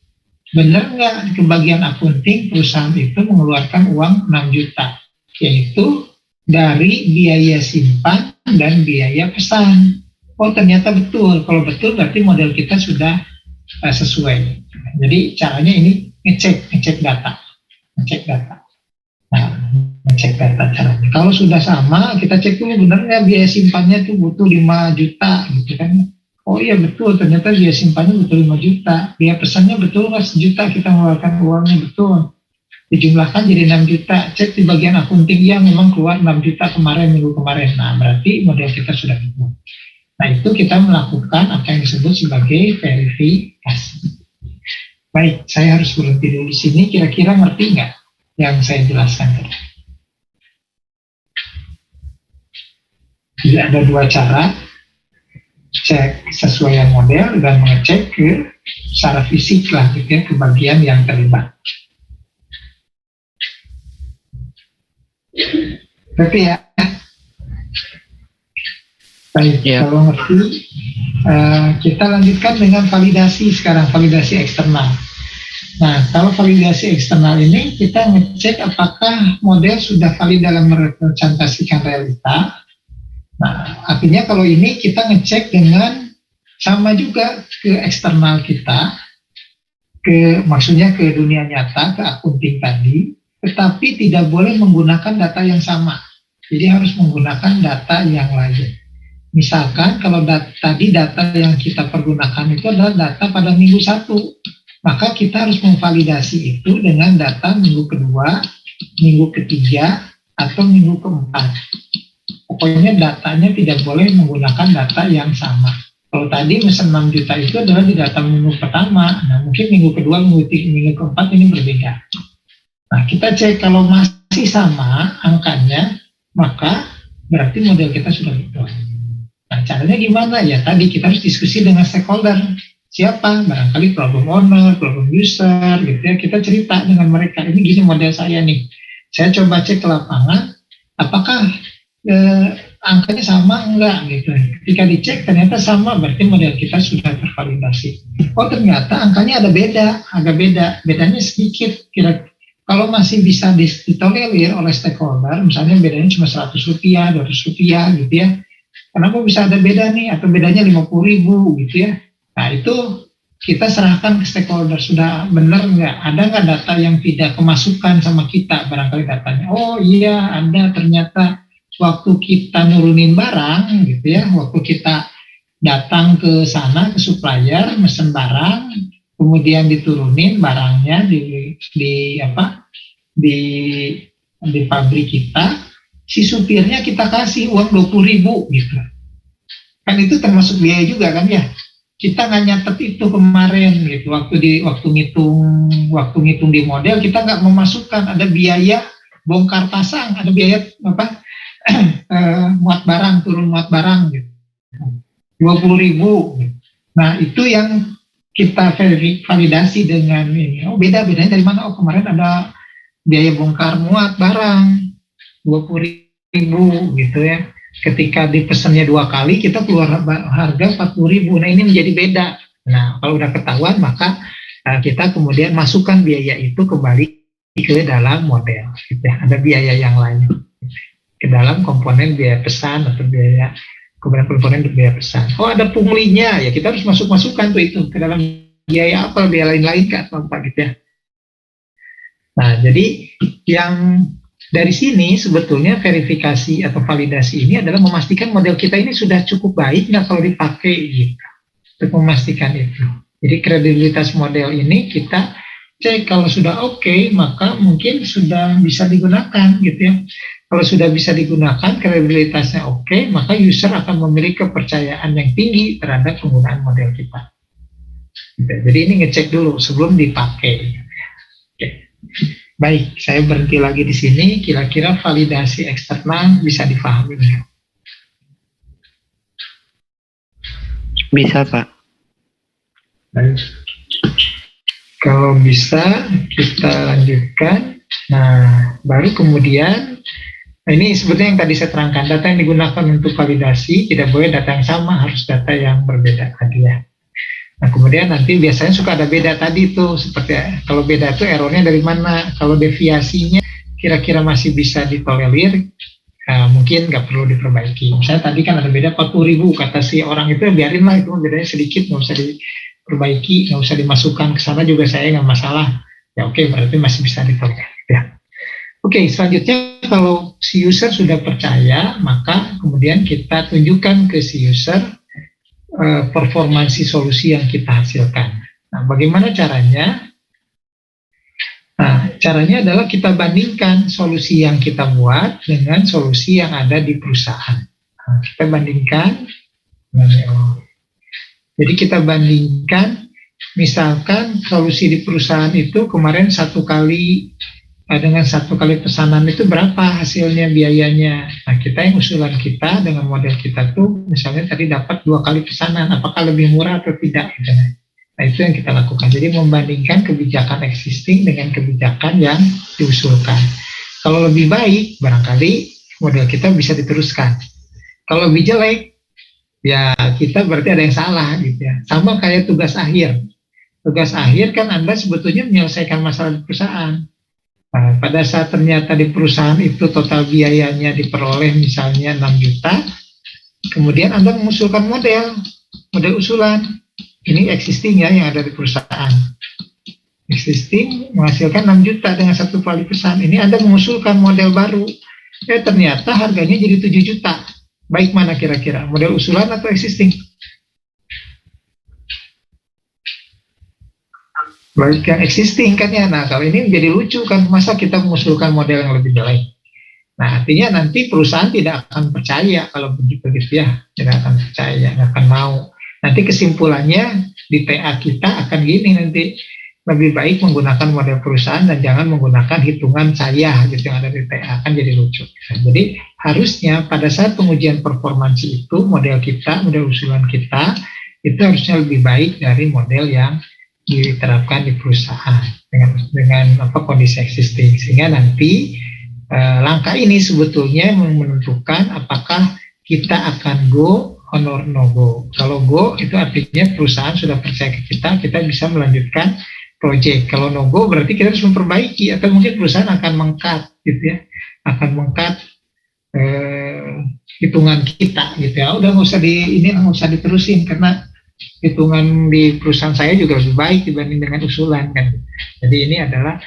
benar nggak ke bagian akunting perusahaan itu mengeluarkan uang 6 juta, yaitu dari biaya simpan dan biaya pesan. oh ternyata betul. Kalau betul berarti model kita sudah sesuai. Jadi caranya ini ngecek data. Nah, ngecek data caranya. Kalau sudah sama, kita cek dulu benar nggak biaya simpannya tuh butuh 5 juta gitu kan. Oh iya betul, ternyata biaya simpannya butuh 5 juta. Biaya pesannya betul nggak 1 juta, kita mengeluarkan uangnya betul. Dijumlahkan jadi 6 juta, cek di bagian akunting, ya memang keluar 6 juta minggu kemarin. Nah, berarti model kita sudah betul. Nah, itu kita melakukan apa yang disebut sebagai verifikasi. Baik, saya harus berhenti dulu di sini. Kira-kira ngerti nggak yang saya jelaskan tadi? Jadi ada 2 cara, cek sesuaian model dan mengecek ke secara fisik lah, gitu ya, ke bagian yang terlibat. Berarti ya. Baik, Ya. Kalau ngerti, kita lanjutkan dengan validasi sekarang, validasi eksternal. Nah, kalau validasi eksternal ini kita ngecek apakah model sudah valid dalam merepresentasikan realita. Nah, artinya kalau ini kita ngecek dengan sama juga ke eksternal kita, maksudnya ke dunia nyata, ke akunting tadi, tetapi tidak boleh menggunakan data yang sama. Jadi harus menggunakan data yang lain. Misalkan kalau tadi data yang kita pergunakan itu adalah data pada minggu 1, maka kita harus memvalidasi itu dengan data minggu kedua, minggu ketiga, atau minggu keempat. Pokoknya datanya tidak boleh menggunakan data yang sama. Kalau tadi misal 6 juta itu adalah di data minggu pertama, nah mungkin minggu kedua, minggu keempat ini berbeda. Nah, kita cek kalau masih sama angkanya, maka berarti model kita sudah betul. Nah, caranya gimana? Ya tadi kita harus diskusi dengan stakeholder. Siapa? Barangkali problem owner, problem user, gitu ya. Kita cerita dengan mereka, ini gini model saya nih. Saya coba cek ke lapangan, apakah angkanya sama enggak gitu. Ketika dicek ternyata sama, berarti model kita sudah tervalidasi. Oh ternyata angkanya ada agak beda. Bedanya sedikit, kalau masih bisa ditolerir oleh stakeholder, misalnya bedanya cuma 100 rupiah, 200 rupiah gitu ya. Kenapa bisa ada beda nih, atau bedanya 50.000 gitu ya. Nah itu kita serahkan ke stakeholder, sudah benar nggak, ada nggak data yang tidak kemasukan sama kita, barangkali datanya. Oh iya ada, ternyata waktu kita nurunin barang gitu ya, waktu kita datang ke sana ke supplier, mesen barang, kemudian diturunin barangnya di pabrik kita, si supirnya kita kasih uang 20.000 gitu. Kan itu termasuk biaya juga kan ya. Kita nggak nyatet itu kemarin gitu. Waktu ngitung di model kita nggak memasukkan ada biaya bongkar pasang, ada biaya muat barang, turun muat barang gitu. 20.000. Nah itu yang kita validasi dengan ini. Oh bedanya dari mana? Oh kemarin ada biaya bongkar muat barang 20.000 gitu ya. Ketika dipesannya 2 kali kita keluar harga 40.000. Nah ini menjadi beda. Nah kalau udah ketahuan maka kita kemudian masukkan biaya itu kembali ke dalam model. Gitu ya. Ada biaya yang lain ke dalam komponen biaya pesan atau biaya komponen biaya pesan. Oh ada punglinya, ya kita harus masukkan tuh itu ke dalam biaya apa, biaya lain-lain kan apa gitu ya. Nah jadi yang dari sini sebetulnya verifikasi atau validasi ini adalah memastikan model kita ini sudah cukup baik nggak kalau dipakai gitu. Untuk memastikan itu. Jadi kredibilitas model ini kita cek, kalau sudah oke, maka mungkin sudah bisa digunakan gitu ya. Kalau sudah bisa digunakan, kredibilitasnya oke, maka user akan memiliki kepercayaan yang tinggi terhadap penggunaan model kita. Jadi ini ngecek dulu sebelum dipakai. Oke. Baik, saya berhenti lagi di sini. Kira-kira validasi eksternal bisa difahami nggak? Bisa, Pak. Baik. Kalau bisa, kita lanjutkan. Nah, baru kemudian, ini sebetulnya yang tadi saya terangkan, data yang digunakan untuk validasi tidak boleh data yang sama, harus data yang berbeda tadi ya. Nah, kemudian nanti biasanya suka ada beda tadi tuh, seperti kalau beda itu errornya dari mana, kalau deviasinya kira-kira masih bisa ditolerir, mungkin nggak perlu diperbaiki. Misalnya tadi kan ada beda 40.000, kata si orang itu biarin lah, itu bedanya sedikit, nggak usah diperbaiki, nggak usah dimasukkan ke sana juga, saya nggak masalah. Ya oke, berarti masih bisa ditolak. Ya. Oke, selanjutnya kalau si user sudah percaya, maka kemudian kita tunjukkan ke si user performansi solusi yang kita hasilkan. Nah, bagaimana caranya? Nah, caranya adalah kita bandingkan solusi yang kita buat dengan solusi yang ada di perusahaan. Nah, kita bandingkan. Jadi kita bandingkan, misalkan solusi di perusahaan itu kemarin dengan satu kali pesanan itu berapa hasilnya, biayanya. Nah, kita yang usulan kita dengan model kita tuh misalnya tadi dapat 2 kali pesanan, apakah lebih murah atau tidak gitu. Nah, itu yang kita lakukan. Jadi membandingkan kebijakan existing dengan kebijakan yang diusulkan. Kalau lebih baik, barangkali model kita bisa diteruskan. Kalau lebih jelek, ya kita berarti ada yang salah gitu ya. Sama kayak tugas akhir. Tugas akhir kan Anda sebetulnya menyelesaikan masalah di perusahaan. Nah, pada saat ternyata di perusahaan itu total biayanya diperoleh misalnya 6 juta, kemudian Anda mengusulkan model usulan. Ini existing ya yang ada di perusahaan. Existing menghasilkan 6 juta dengan satu kali pesan. Ini Anda mengusulkan model baru. Ternyata harganya jadi 7 juta. Baik mana kira-kira? Model usulan atau existing? Baik yang existing kan ya. Nah, kalau ini jadi lucu kan. Masa kita mengusulkan model yang lebih jelek? Nah, artinya nanti perusahaan tidak akan percaya kalau begitu gitu ya. Tidak akan percaya, nggak akan mau. Nanti kesimpulannya di TA kita akan gini nanti, lebih baik menggunakan model perusahaan dan jangan menggunakan hitungan saya gitu yang ada di TA, kan jadi lucu. Nah, jadi harusnya pada saat pengujian performansi itu model usulan kita itu harusnya lebih baik dari model yang diterapkan di perusahaan dengan kondisi existing, sehingga nanti langkah ini sebetulnya menentukan apakah kita akan go honor no go. Kalau go itu artinya perusahaan sudah percaya ke kita bisa melanjutkan proyek. Kalau no go berarti kita harus memperbaiki atau mungkin perusahaan akan meng-cut gitu ya, akan meng-cut hitungan kita gitu ya. Udah nggak usah diterusin karena hitungan di perusahaan saya juga lebih baik dibanding dengan usulan kan. Jadi ini adalah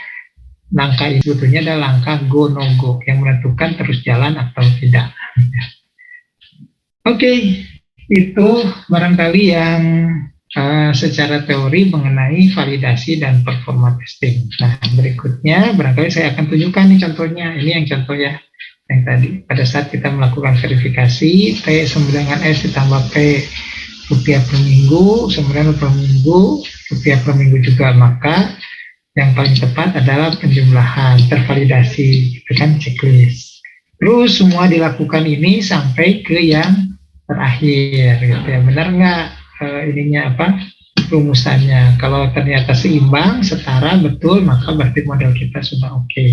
langkah itu sebetulnya adalah langkah go no go yang menentukan terus jalan atau tidak. Oke, itu barangkali yang secara teori mengenai validasi dan performa testing. Nah, berikutnya barangkali saya akan tunjukkan nih contohnya. Ini yang contoh ya, yang tadi. Pada saat kita melakukan verifikasi, T sama dengan S ditambah P rupiah per minggu, kemudian per minggu, rupiah per minggu juga, maka yang paling tepat adalah penjumlahan tervalidasi, itu kan checklist. Terus semua dilakukan ini sampai ke yang terakhir gitu ya. Benar nggak rumusannya? Kalau ternyata seimbang, setara, betul, maka berarti model kita sudah oke.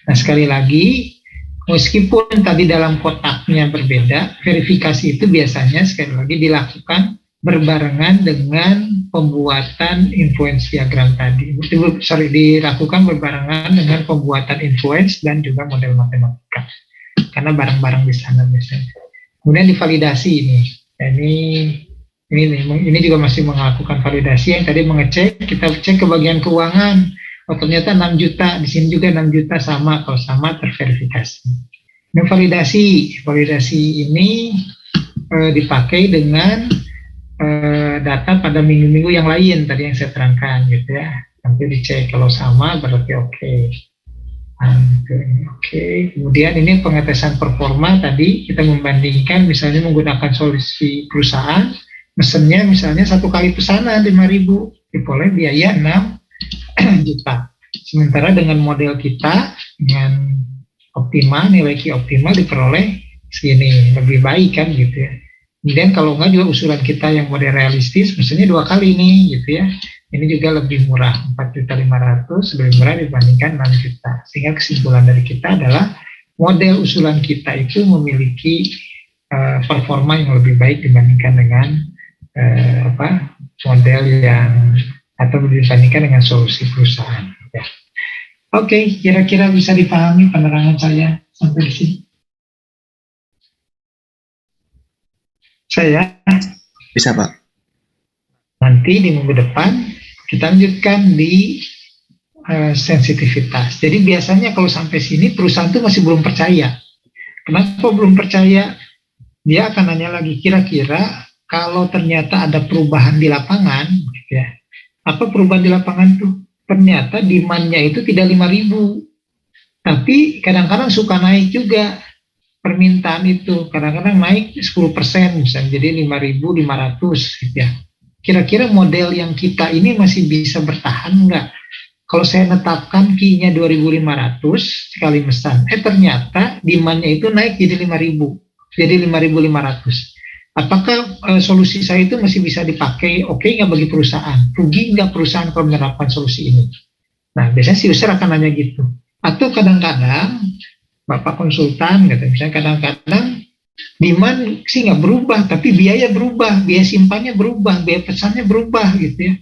Nah, sekali lagi, meskipun tadi dalam kotaknya berbeda, verifikasi itu biasanya sekali lagi dilakukan berbarengan dengan pembuatan influence diagram tadi. Dilakukan berbarengan dengan pembuatan influence dan juga model matematika. Karena barang-barang di sana biasanya. Kemudian divalidasi ini. Ini juga masih melakukan validasi yang tadi mengecek, kita cek ke bagian keuangan. Oh, ternyata 6 juta, di sini juga 6 juta sama, kalau sama terverifikasi. Nah, validasi ini dipakai dengan data pada minggu-minggu yang lain tadi yang saya terangkan gitu ya. Nanti dicek kalau sama berarti oke. Kemudian ini pengetesan performa tadi kita membandingkan misalnya menggunakan solusi perusahaan, mesennya misalnya 1 kali pesanan 5.000, diperoleh biaya 6 juta. Sementara dengan model kita dengan optimal, nilai Q optimal diperoleh segini, lebih baik kan gitu ya. Kemudian kalau enggak juga usulan kita yang model realistis, mesennya 2 kali nih gitu ya. Ini juga lebih murah, 4.500.000 lebih murah dibandingkan 6 juta. Sehingga kesimpulan dari kita adalah model usulan kita itu memiliki performa yang lebih baik dibandingkan dengan model yang atau dibandingkan dengan solusi perusahaan. Ya. Oke, kira-kira bisa dipahami penerangan saya sampai di sini. Saya Bisa Pak. nanti di minggu depan kita lanjutkan di sensitivitas. Jadi biasanya kalau sampai sini perusahaan itu masih belum percaya. Kenapa belum percaya? Dia akan nanya lagi, kira-kira kalau ternyata ada perubahan di lapangan, gitu ya. Apa perubahan di lapangan tuh? Ternyata demand-nya itu tidak 5.000, tapi kadang-kadang suka naik juga permintaan itu. Kadang-kadang naik 10%, misalnya jadi 5.500 gitu ya. Kira-kira model yang kita ini masih bisa bertahan enggak? Kalau saya netapkan key-nya 2.500 sekali mesan, ternyata demand-nya itu naik jadi 5.000, jadi 5.500. Apakah solusi saya itu masih bisa dipakai? Oke nggak bagi perusahaan? Rugi nggak perusahaan kalau menerapkan solusi ini? Nah, biasanya si user akan nanya gitu. Atau kadang-kadang Bapak konsultan, gitu, misalnya kadang-kadang demand sih nggak berubah, tapi biaya berubah, biaya simpannya berubah, biaya pesannya berubah, gitu ya.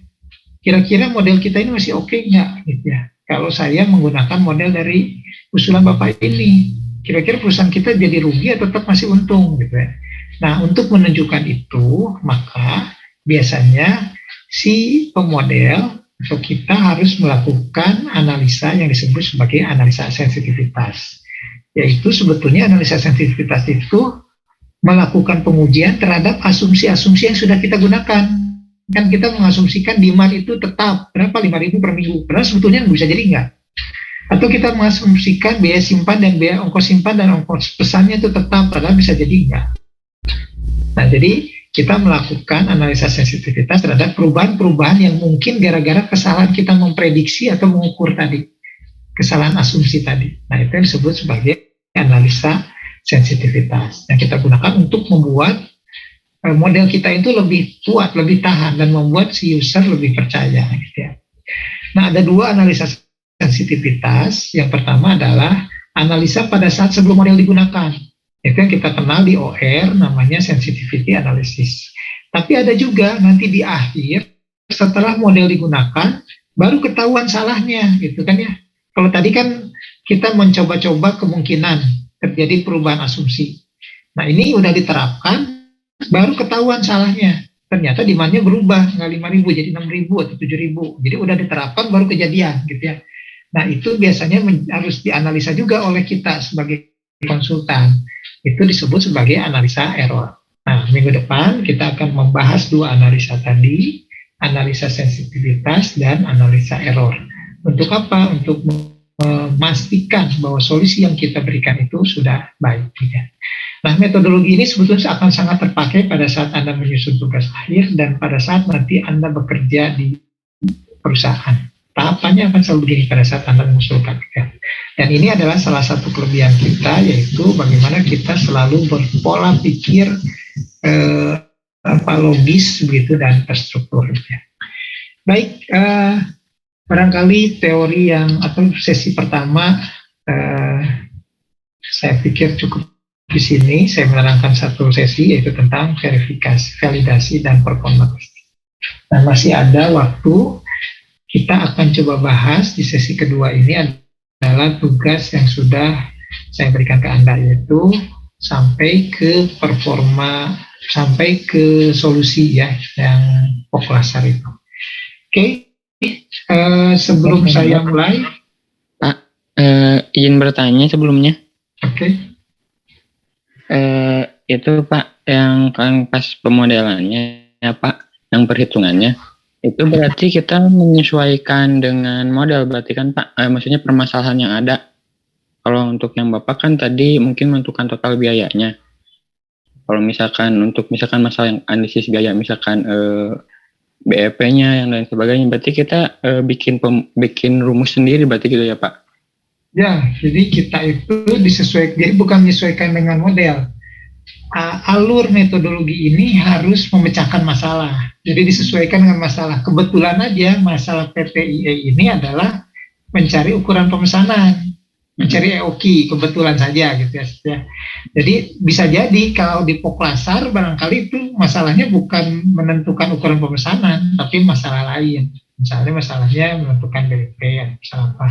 Kira-kira model kita ini masih oke nggak, gitu ya. Kalau saya menggunakan model dari usulan Bapak ini, kira-kira perusahaan kita jadi rugi atau tetap masih untung, gitu ya. Nah, untuk menunjukkan itu, maka biasanya si pemodel atau kita harus melakukan analisa yang disebut sebagai analisa sensitivitas. Yaitu sebetulnya analisa sensitivitas itu melakukan pengujian terhadap asumsi-asumsi yang sudah kita gunakan. Kan kita mengasumsikan demand itu tetap berapa, 5.000 per minggu, padahal sebetulnya bisa jadi enggak. Atau kita mengasumsikan biaya simpan dan biaya ongkos simpan dan ongkos pesannya itu tetap, padahal bisa jadi enggak. Nah, jadi kita melakukan analisa sensitivitas terhadap perubahan-perubahan yang mungkin gara-gara kesalahan kita memprediksi atau mengukur tadi, kesalahan asumsi tadi. Nah, itu yang disebut sebagai analisa sensitivitas yang kita gunakan untuk membuat model kita itu lebih kuat, lebih tahan, dan membuat si user lebih percaya, gitu ya. Nah, ada dua analisa sensitivitas. Yang pertama adalah analisa pada saat sebelum model digunakan. Itu yang kita kenal di OR, namanya sensitivity analysis. Tapi ada juga nanti di akhir, setelah model digunakan, baru ketahuan salahnya, gitu kan ya. Kalau tadi kan kita mencoba-coba kemungkinan terjadi perubahan asumsi. Nah, ini udah diterapkan, baru ketahuan salahnya. Ternyata demand-nya berubah, nggak 5.000 jadi 6.000 atau 7.000. Jadi udah diterapkan baru kejadian, gitu ya. Nah, itu biasanya harus dianalisa juga oleh kita sebagai konsultan. Itu disebut sebagai analisa error. Nah, minggu depan kita akan membahas dua analisa tadi, analisa sensitivitas dan analisa error. Untuk apa? Untuk memastikan bahwa solusi yang kita berikan itu sudah baik. Ya. Nah, metodologi ini sebetulnya akan sangat terpakai pada saat Anda menyusun tugas akhir dan pada saat nanti Anda bekerja di perusahaan. Tahapannya akan selalu begini pada saat Anda mengusulkan. Ya. Dan ini adalah salah satu kelebihan kita, yaitu bagaimana kita selalu berpola pikir logis begitu dan terstruktur. Ya. Baik, barangkali teori yang atau sesi pertama saya pikir cukup di sini. Saya menerangkan satu sesi yaitu tentang verifikasi, validasi dan performa. Nah, masih ada waktu. Kita akan coba bahas di sesi kedua ini adalah tugas yang sudah saya berikan ke Anda, yaitu sampai ke performa, sampai ke solusi ya, yang poklasar itu. Oke, sebelum saya mulai, Pak, izin bertanya sebelumnya. Oke. Itu Pak, yang kan pas pemodelannya ya Pak, yang perhitungannya, itu berarti kita menyesuaikan dengan model berarti kan Pak, maksudnya permasalahan yang ada. Kalau untuk yang Bapak kan tadi mungkin menentukan total biayanya. Kalau misalkan untuk masalah yang analisis biaya, misalkan BEP-nya yang lain sebagainya, berarti kita bikin rumus sendiri berarti gitu ya Pak? Ya, jadi kita itu disesuaikan, jadi bukan menyesuaikan dengan model. Alur metodologi ini harus memecahkan masalah. Jadi disesuaikan dengan masalah. Kebetulan aja masalah PPIE ini adalah mencari ukuran pemesanan, mencari EOQ, kebetulan saja gitu ya. Jadi bisa jadi kalau di Poklasar barangkali itu masalahnya bukan menentukan ukuran pemesanan, tapi masalah lain. Misalnya masalahnya menentukan BEP, misalnya apa.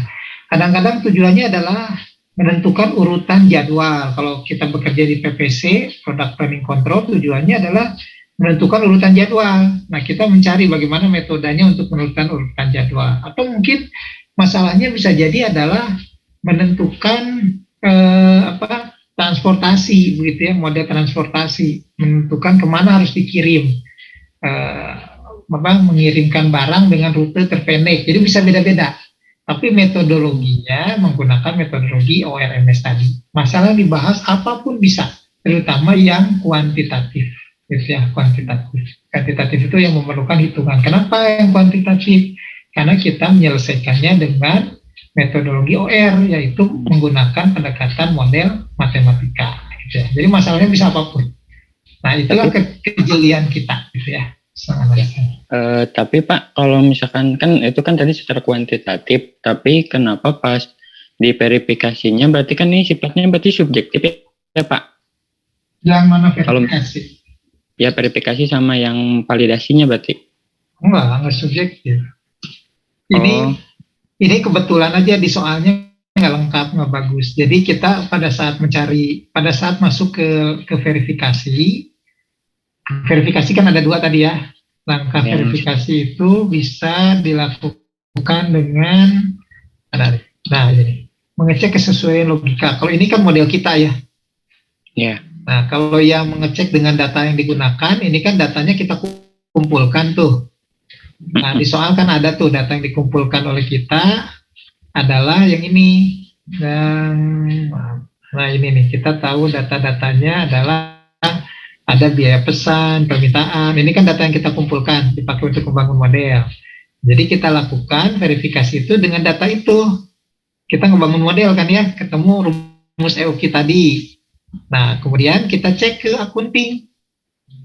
Kadang-kadang tujuannya adalah menentukan urutan jadwal. Kalau kita bekerja di PPC, Product Planning Control, tujuannya adalah menentukan urutan jadwal. Nah, kita mencari bagaimana metodenya untuk menentukan urutan jadwal. Atau mungkin masalahnya bisa jadi adalah menentukan transportasi, begitu ya, model transportasi, menentukan kemana harus dikirim, mengirimkan barang dengan rute terpendek. Jadi bisa beda-beda. Tapi metodologinya menggunakan metodologi ORMS tadi. Masalah dibahas apapun bisa, terutama yang kuantitatif, gitu ya, kuantitatif. Kuantitatif itu yang memerlukan hitungan. Kenapa yang kuantitatif? Karena kita menyelesaikannya dengan metodologi OR, yaitu menggunakan pendekatan model matematika. Gitu ya. Jadi masalahnya bisa apapun. Nah, itulah kejelian kita, gitu ya. Tapi Pak, kalau misalkan kan itu kan tadi secara kuantitatif, tapi kenapa pas di verifikasinya berarti kan ini sifatnya berarti subjektif ya Pak? Yang mana verifikasi? Ya verifikasi sama yang validasinya berarti? Enggak subjektif. Ini kebetulan aja di soalnya nggak lengkap, nggak bagus. Jadi kita pada saat masuk ke verifikasi kan ada dua tadi ya. Langkah verifikasi itu bisa dilakukan dengan mengecek kesesuaian logika. Kalau ini kan model kita ya. Nah, kalau yang mengecek dengan data yang digunakan, ini kan datanya kita kumpulkan tuh. Nah, di soal kan ada tuh data yang dikumpulkan oleh kita adalah yang ini. Nah, ini nih, kita tahu data-datanya adalah ada biaya pesan, permintaan. Ini kan data yang kita kumpulkan, dipakai untuk membangun model. Jadi kita lakukan verifikasi itu dengan data itu. Kita ngebangun model kan ya, ketemu rumus EOQ tadi. Nah, kemudian kita cek ke accounting.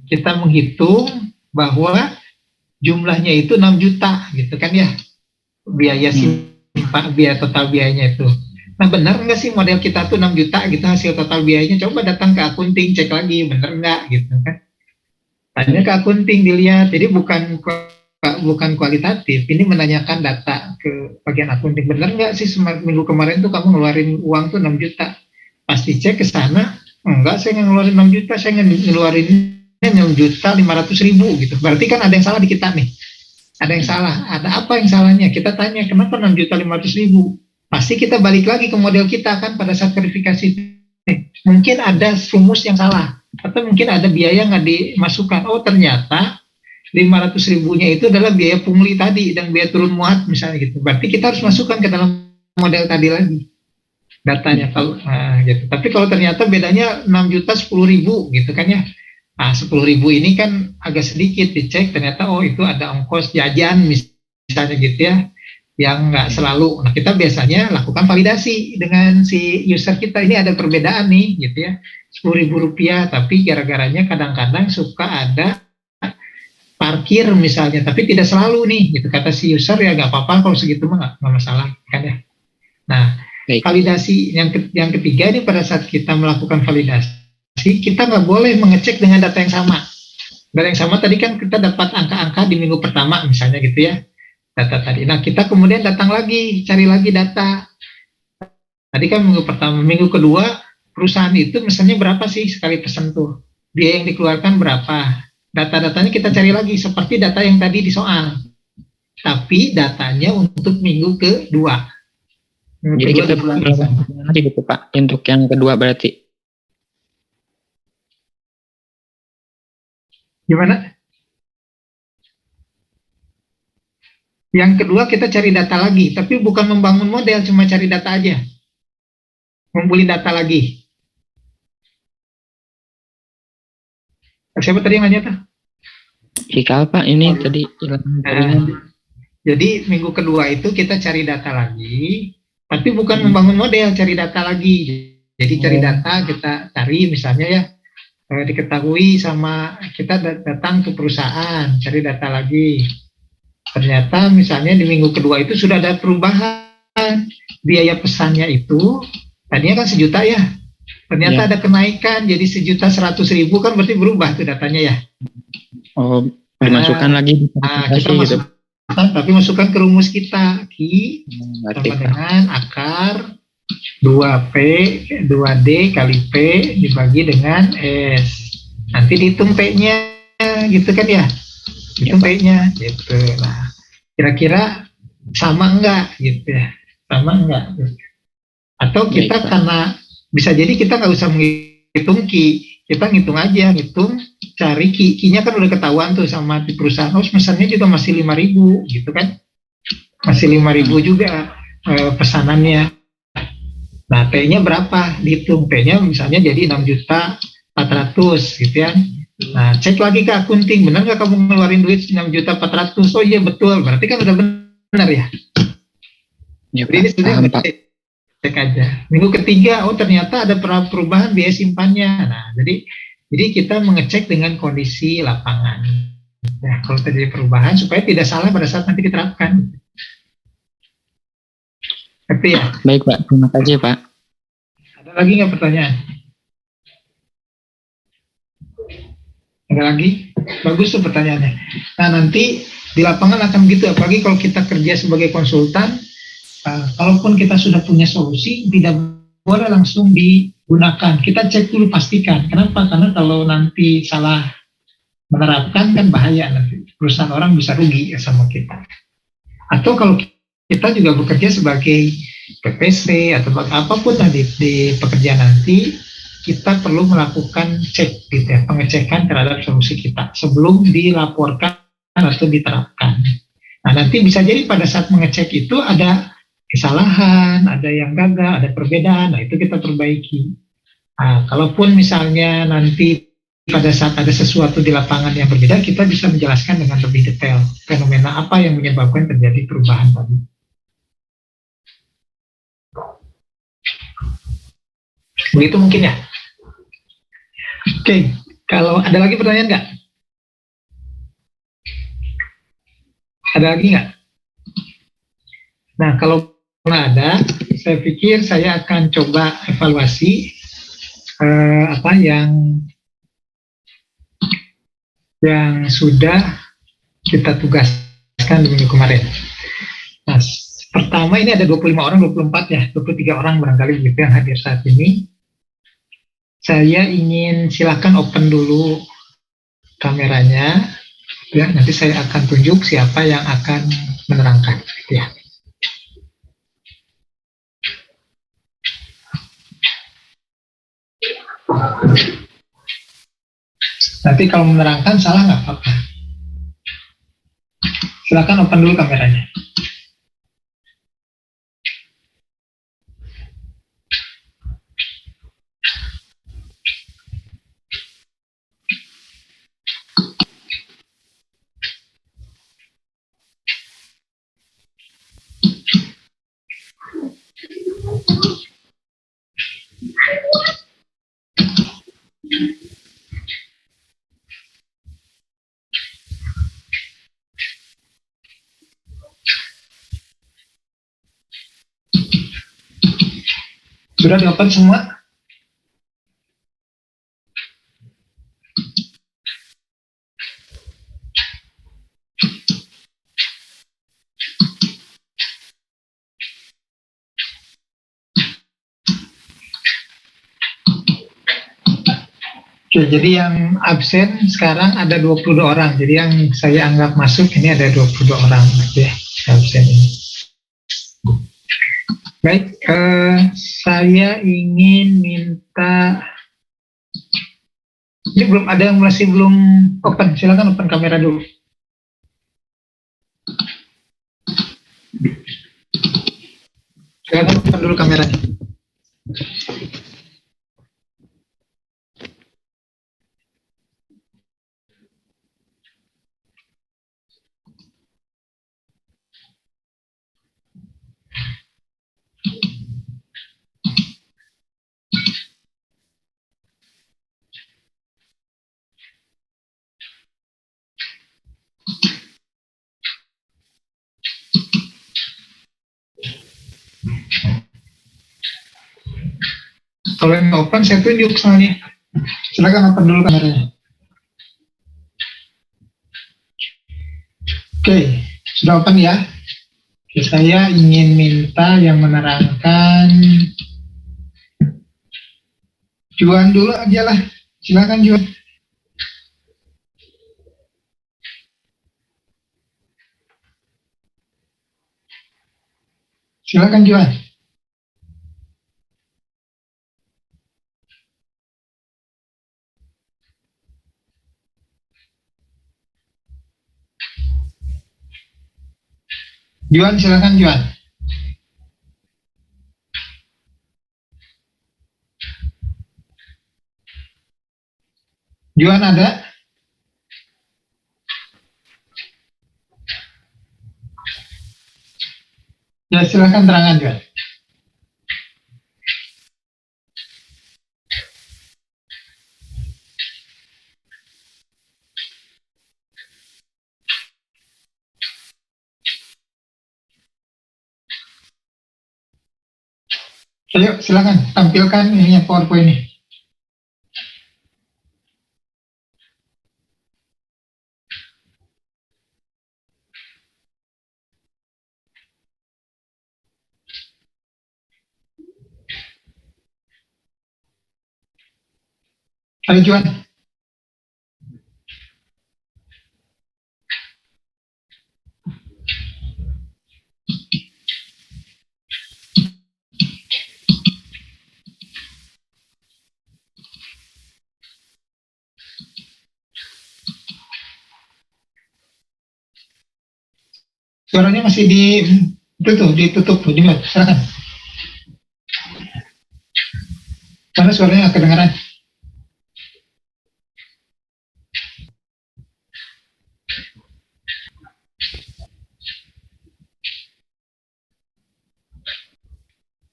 Kita menghitung bahwa jumlahnya itu 6 juta, gitu kan ya. Biaya biaya total biayanya itu. Nah, benar nggak sih model kita tuh 6 juta gitu hasil total biayanya? Coba datang ke accounting, cek lagi, benar nggak gitu kan. Tanya ke accounting, dilihat. Jadi bukan kualitatif, ini menanyakan data ke bagian accounting. Benar nggak sih minggu kemarin tuh kamu ngeluarin uang tuh 6 juta? Pasti cek ke sana, enggak, saya nggak ngeluarin 6 juta, saya ngeluarin 6.500.000 gitu. Berarti kan ada yang salah di kita nih. Ada yang salah. Ada apa yang salahnya? Kita tanya, kenapa 6.500.000? Pasti kita balik lagi ke model kita kan pada saat verifikasi. Mungkin ada rumus yang salah, atau mungkin ada biaya nggak dimasukkan. Oh, ternyata 500.000-nya itu adalah biaya pungli tadi dan biaya turun muat misalnya gitu. Berarti kita harus masukkan ke dalam model tadi lagi datanya. Gitu. Tapi kalau ternyata bedanya 6 juta 10.000 gitu kan ya. Nah, 10.000 ini kan agak sedikit dicek, ternyata oh itu ada ongkos jajan misalnya gitu ya, yang nggak selalu. Nah, kita biasanya lakukan validasi dengan si user kita. Ini ada perbedaan nih gitu ya, 10.000 rupiah, tapi gara-garanya kadang-kadang suka ada parkir misalnya, tapi tidak selalu nih gitu. Kata si user ya nggak apa-apa kalau segitu mah nggak masalah kan ya. Nah, validasi yang ketiga ini pada saat kita melakukan validasi, kita nggak boleh mengecek dengan data yang sama. Data yang sama tadi kan kita dapat angka-angka di minggu pertama misalnya gitu ya, data tadi. Nah, kita kemudian datang lagi, cari lagi data. Tadi kan minggu pertama, minggu kedua perusahaan itu misalnya berapa sih sekali pesan tuh? Biaya yang dikeluarkan berapa? Data-datanya kita cari lagi seperti data yang tadi di soal. Tapi datanya untuk minggu kedua. Jadi kita melakukan lagi gitu Pak, untuk yang kedua berarti. Gimana? Yang kedua kita cari data lagi, tapi bukan membangun model, cuma cari data aja. Ngumpulin data lagi. Siapa tadi yang nanya tuh? Ikal Pak, ini tadi. Jadi minggu kedua itu kita cari data lagi, tapi bukan membangun model, cari data lagi. Jadi cari data, kita cari misalnya ya, diketahui sama kita datang ke perusahaan, cari data lagi. Ternyata misalnya di minggu kedua itu sudah ada perubahan. Biaya pesannya itu tadinya kan 1 juta ya. Ternyata ada kenaikan jadi 1.100.000 kan, berarti berubah tuh datanya ya. Oh, dimasukkan lagi. Kita masukkan, tapi masukkan ke rumus kita. Sama dengan akar 2P, 2D kali P dibagi dengan S. Nanti dihitung P-nya, gitu kan ya? Hitung P-nya, gitu. Nah, kira-kira sama enggak, gitu ya? Sama enggak? Atau kita karena bisa jadi kita nggak usah menghitung Ki, kita ngitung aja, ngitung cari Ki-nya kan udah ketahuan tuh sama di perusahaan. Oh, pesannya juga masih 5.000, gitu kan? Masih 5.000 juga pesanannya. Nah, P-nya berapa? Dihitung P-nya misalnya jadi 6.400.000 gitu ya. Nah, cek lagi ke akunting, benar nggak kamu ngeluarin duit 6.400.000? Oh iya betul, berarti kan udah benar ya. Ya, jadi ini sebenarnya cek aja. Minggu ketiga, oh ternyata ada perubahan biaya simpannya. Nah, jadi kita mengecek dengan kondisi lapangan. Nah, kalau terjadi perubahan supaya tidak salah pada saat nanti diterapkan. Ngerti ya? Baik Pak, terima kasih Pak. Ada lagi nggak pertanyaan? Ada lagi? Bagus tuh pertanyaannya. Nah, nanti di lapangan akan begitu, apalagi kalau kita kerja sebagai konsultan, kalaupun kita sudah punya solusi, tidak boleh langsung digunakan. Kita cek dulu, pastikan. Kenapa? Karena kalau nanti salah menerapkan kan bahaya, nanti perusahaan orang bisa rugi sama kita. Atau kalau kita juga bekerja sebagai PPC atau apapun di pekerjaan nanti, kita perlu melakukan cek gitu ya, pengecekan terhadap solusi kita sebelum dilaporkan atau diterapkan. Nah, nanti bisa jadi pada saat mengecek itu ada kesalahan, ada yang gagal, ada perbedaan, nah itu kita perbaiki. Nah, kalaupun misalnya nanti pada saat ada sesuatu di lapangan yang berbeda, kita bisa menjelaskan dengan lebih detail fenomena apa yang menyebabkan terjadi perubahan tadi. Begitu mungkin ya. Oke, kalau ada lagi pertanyaan nggak? Ada lagi nggak? Nah, kalau nggak ada, saya pikir saya akan coba evaluasi apa yang sudah kita tugaskan di minggu kemarin. Nah, pertama ini ada 25 orang, 24 ya, 23 orang barangkali begitu yang hadir saat ini. Saya ingin silakan open dulu kameranya, ya. Nanti saya akan tunjuk siapa yang akan menerangkan, ya. Nanti kalau menerangkan salah nggak apa-apa. Silakan open dulu kameranya. Sudah di-open semua? Oke, jadi yang absen sekarang ada 22 orang. Jadi yang saya anggap masuk ini ada 22 orang ya, absen ini. Baik, saya ingin minta, ini belum ada yang masih belum open, silakan open kamera dulu. Silakan open dulu kameranya. Kalau yang open saya tunjuk soalnya. Silakan open dulu kameranya. Oke, sudah open ya. Oke, saya ingin minta yang menerangkan Juan dulu aja lah. Silakan Juan. Silakan Juan. Juan, silakan Juan. Juan ada? Ya, silakan terangkan Juan. Ayo, silakan tampilkan ini PowerPoint ini. Ayo Juan. Suaranya masih ditutup tuh, di mute. Silakan. Karena suaranya nggak kedengaran.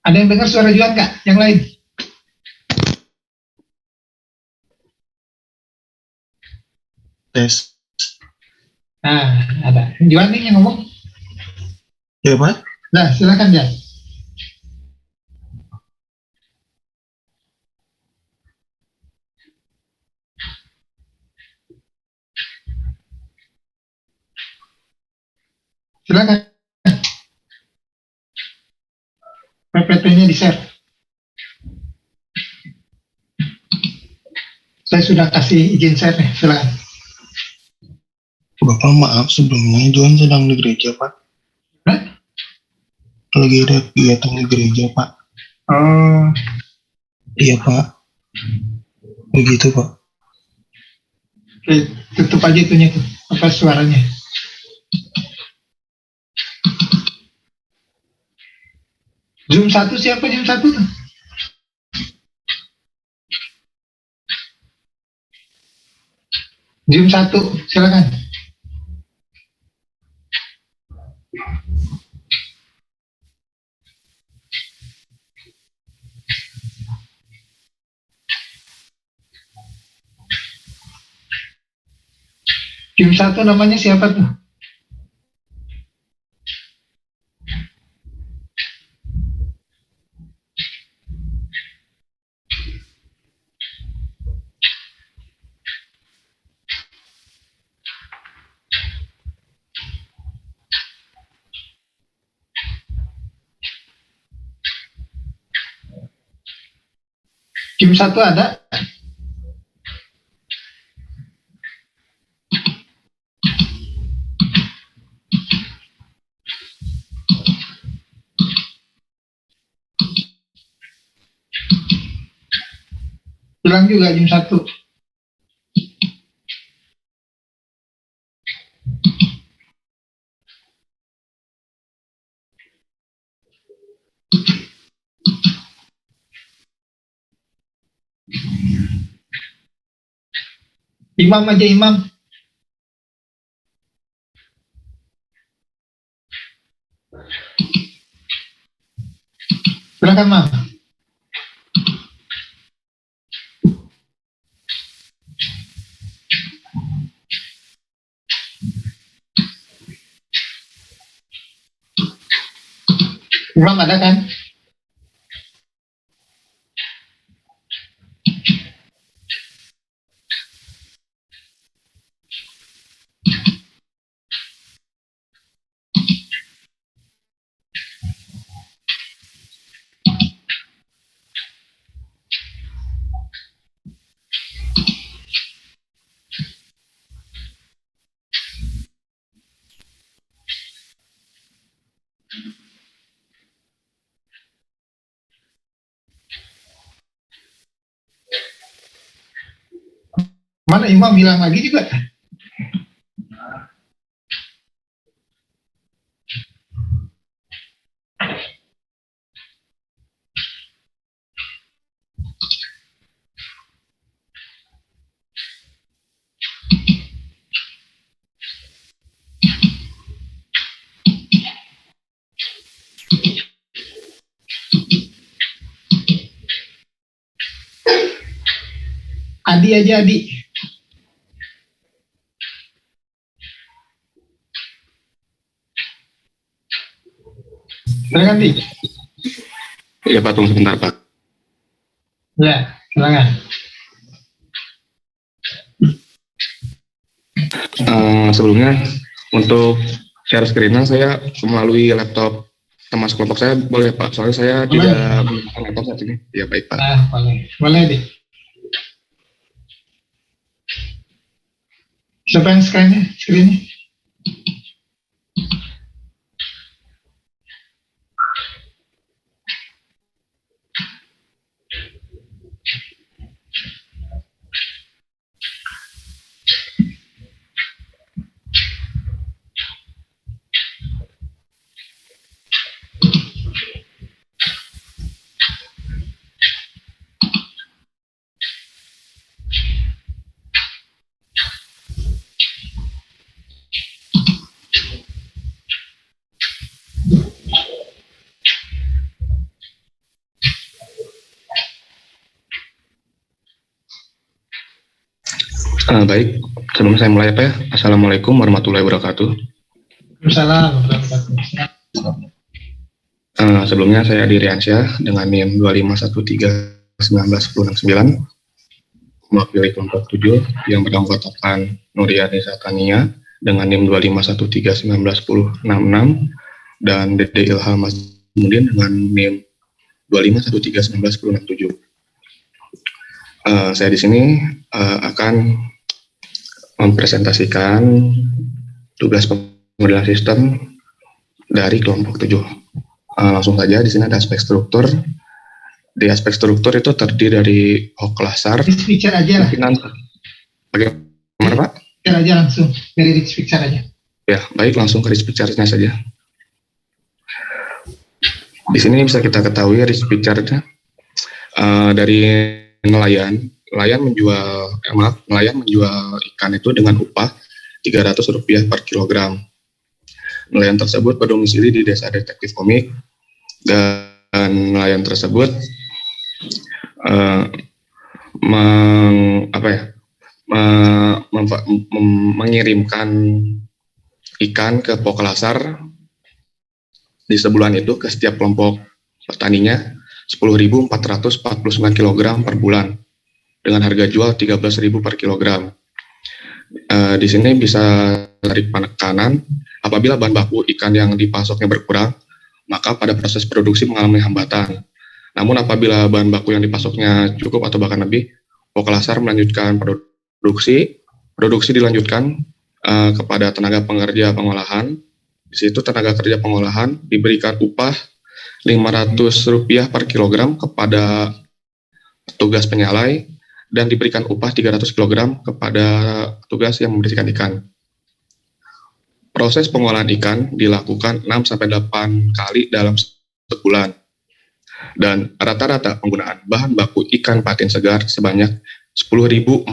Ada yang dengar suara Juan nggak? Yang lain? Tes. Nah, ada. Juan nih yang ngomong. Ya Pak? Nah, silakan Juan. Silakan. PPT-nya di-share. Saya sudah kasih izin share nih, silakan. Bapak maaf sebelumnya Juan sedang di gereja Pak. Hah? Lagi ada kegiatan di gereja Pak. Oh, Iya Pak. Begitu Pak. oke, tutup aja itunya tuh, apa suaranya. Zoom 1 siapa Zoom 1 tuh? Zoom 1, silakan. Zoom 1 namanya siapa tuh? Zoom 1 ada? Bilang juga Zoom 1. Imam aja Imam. Silakan Mam. Imam ada kan? Mana Imam bilang lagi juga? Adi aja Adi. Silakan Di. Ya Pak, tunggu sebentar Pak. Ya, silakan. Sebelumnya untuk share screen-nya saya melalui laptop teman sekelompok saya, boleh Pak? Soalnya saya tidak menggunakan laptop saat ini. Ya baik Pak. Boleh. Boleh Di. Siapa yang screen-nya? Baik, sebelum saya mulai Pak ya, Assalamualaikum warahmatullahi wabarakatuh. Sebelumnya saya Adi Riansyah dengan NIM 2513191069 mewakili kelompok 7 yang beranggotakan Nuriani Satania dengan NIM 2513191066 dan Dede Ilham Masmudin dengan NIM 2513191067. Saya di sini akan mempresentasikan tugas pemodel sistem dari kelompok 7. Langsung saja, di sini ada aspek struktur. Di aspek struktur itu terdiri dari Hoklasar. Rich picture aja lah. Bagaimana Pak? Picture aja langsung, dari rich picture aja. Ya, baik, langsung ke rich picture-nya saja. Di sini bisa kita ketahui rich picture-nya dari nelayan menjual ikan itu dengan upah Rp300 per kilogram. Nelayan tersebut berdomisili di Desa Detektif Komik, dan nelayan tersebut mengirimkan ikan ke Poklasar di sebulan itu ke setiap kelompok petaninya 10.449 kg per bulan dengan harga jual 13.000 per kilogram. Di sini bisa tarik penekanan, apabila bahan baku ikan yang dipasoknya berkurang, maka pada proses produksi mengalami hambatan. Namun apabila bahan baku yang dipasoknya cukup atau bahkan lebih, Poklasar melanjutkan produksi dilanjutkan kepada tenaga pekerja pengolahan. Di situ tenaga kerja pengolahan diberikan upah Rp500 per kilogram kepada petugas penyalai, dan diberikan upah 300 kg kepada petugas yang membersihkan ikan. Proses pengolahan ikan dilakukan 6-8 kali dalam sebulan. Dan rata-rata penggunaan bahan baku ikan patin segar sebanyak 10.449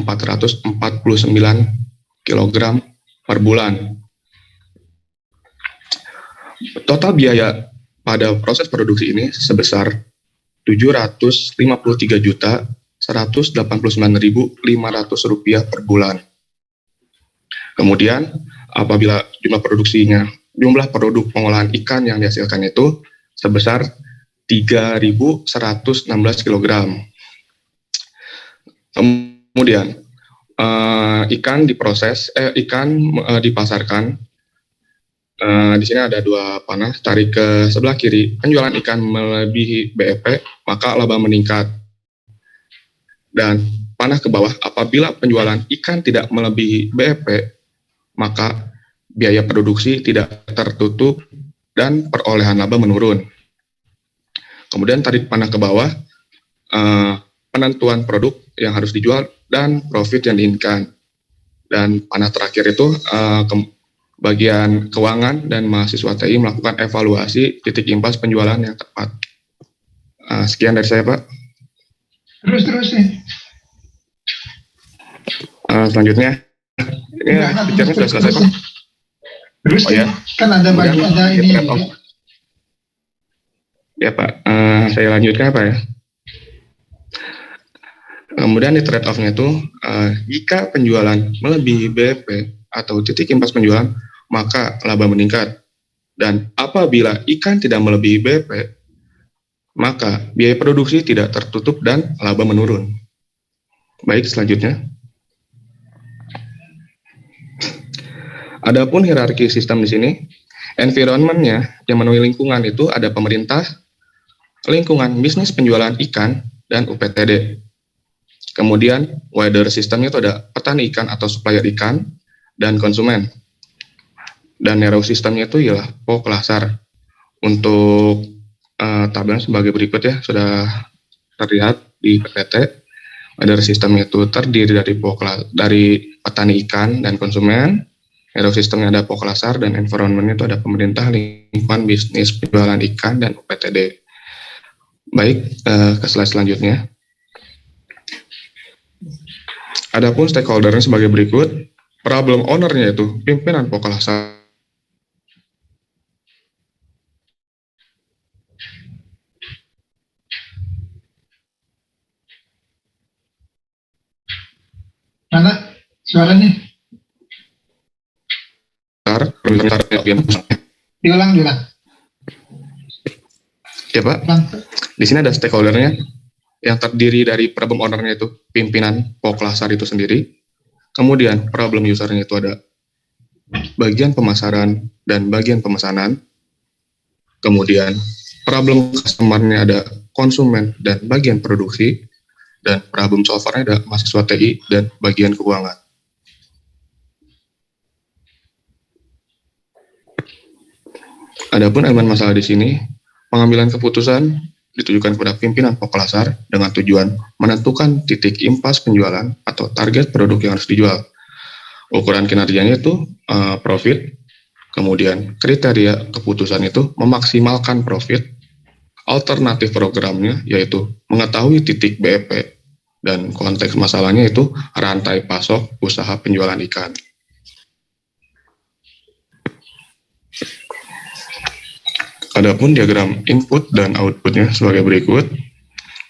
kg per bulan. Total biaya pada proses produksi ini sebesar Rp753.189.500 per bulan. Kemudian apabila jumlah produk pengolahan ikan yang dihasilkan itu sebesar 3.116 kg. Kemudian ikan dipasarkan. Di sini ada dua panah, tarik ke sebelah kiri. Penjualan ikan melebihi BEP, maka laba meningkat. Dan panah ke bawah, apabila penjualan ikan tidak melebihi BEP, maka biaya produksi tidak tertutup dan perolehan laba menurun. Kemudian tarik panah ke bawah, penentuan produk yang harus dijual dan profit yang diinginkan. Dan panah terakhir itu bagian keuangan dan mahasiswa TI melakukan evaluasi titik impas penjualan yang tepat. Sekian dari saya, Pak. Terus nih. Selanjutnya, bicaranya sudah selesai, Pak. Terus Oh ya, kan ada ini. Ya Pak, saya lanjutkan Pak ya. Kemudian di trade off-nya itu, jika penjualan melebihi BEP atau titik impas penjualan, maka laba meningkat. Dan apabila ikan tidak melebihi BEP, maka biaya produksi tidak tertutup dan laba menurun. Baik, selanjutnya. Adapun hierarki sistem di sini, environment-nya yang memenuhi lingkungan itu ada pemerintah, lingkungan bisnis penjualan ikan, dan UPTD. Kemudian wider sistemnya itu ada petani ikan atau supplier ikan, dan konsumen. Dan narrow sistemnya itu ialah Poklasar. Untuk tabelnya sebagai berikut ya, sudah terlihat di PPT. Wider sistemnya itu terdiri dari petani ikan dan konsumen. Narrow sistemnya ada Poklasar, dan environment-nya itu ada pemerintah, lingkungan bisnis penjualan ikan, dan UPTD. Baik, ke slide selanjutnya. Adapun stakeholder-nya sebagai berikut, problem owner-nya itu pimpinan Poklasar. Mana suaranya? Diulang. Ya Pak, di sini ada stakeholder-nya yang terdiri dari problem owner-nya itu pimpinan Poklasar itu sendiri. Kemudian problem user-nya itu ada bagian pemasaran dan bagian pemesanan. Kemudian problem customer-nya ada konsumen dan bagian produksi. Dan problem solver-nya ada mahasiswa TI dan bagian keuangan. Adapun elemen masalah di sini, pengambilan keputusan ditujukan kepada pimpinan Poklasar dengan tujuan menentukan titik impas penjualan atau target produk yang harus dijual. Ukuran kinerjanya itu profit, kemudian kriteria keputusan itu memaksimalkan profit, alternatif programnya yaitu mengetahui titik BEP, dan konteks masalahnya itu rantai pasok usaha penjualan ikan. Adapun diagram input dan outputnya sebagai berikut.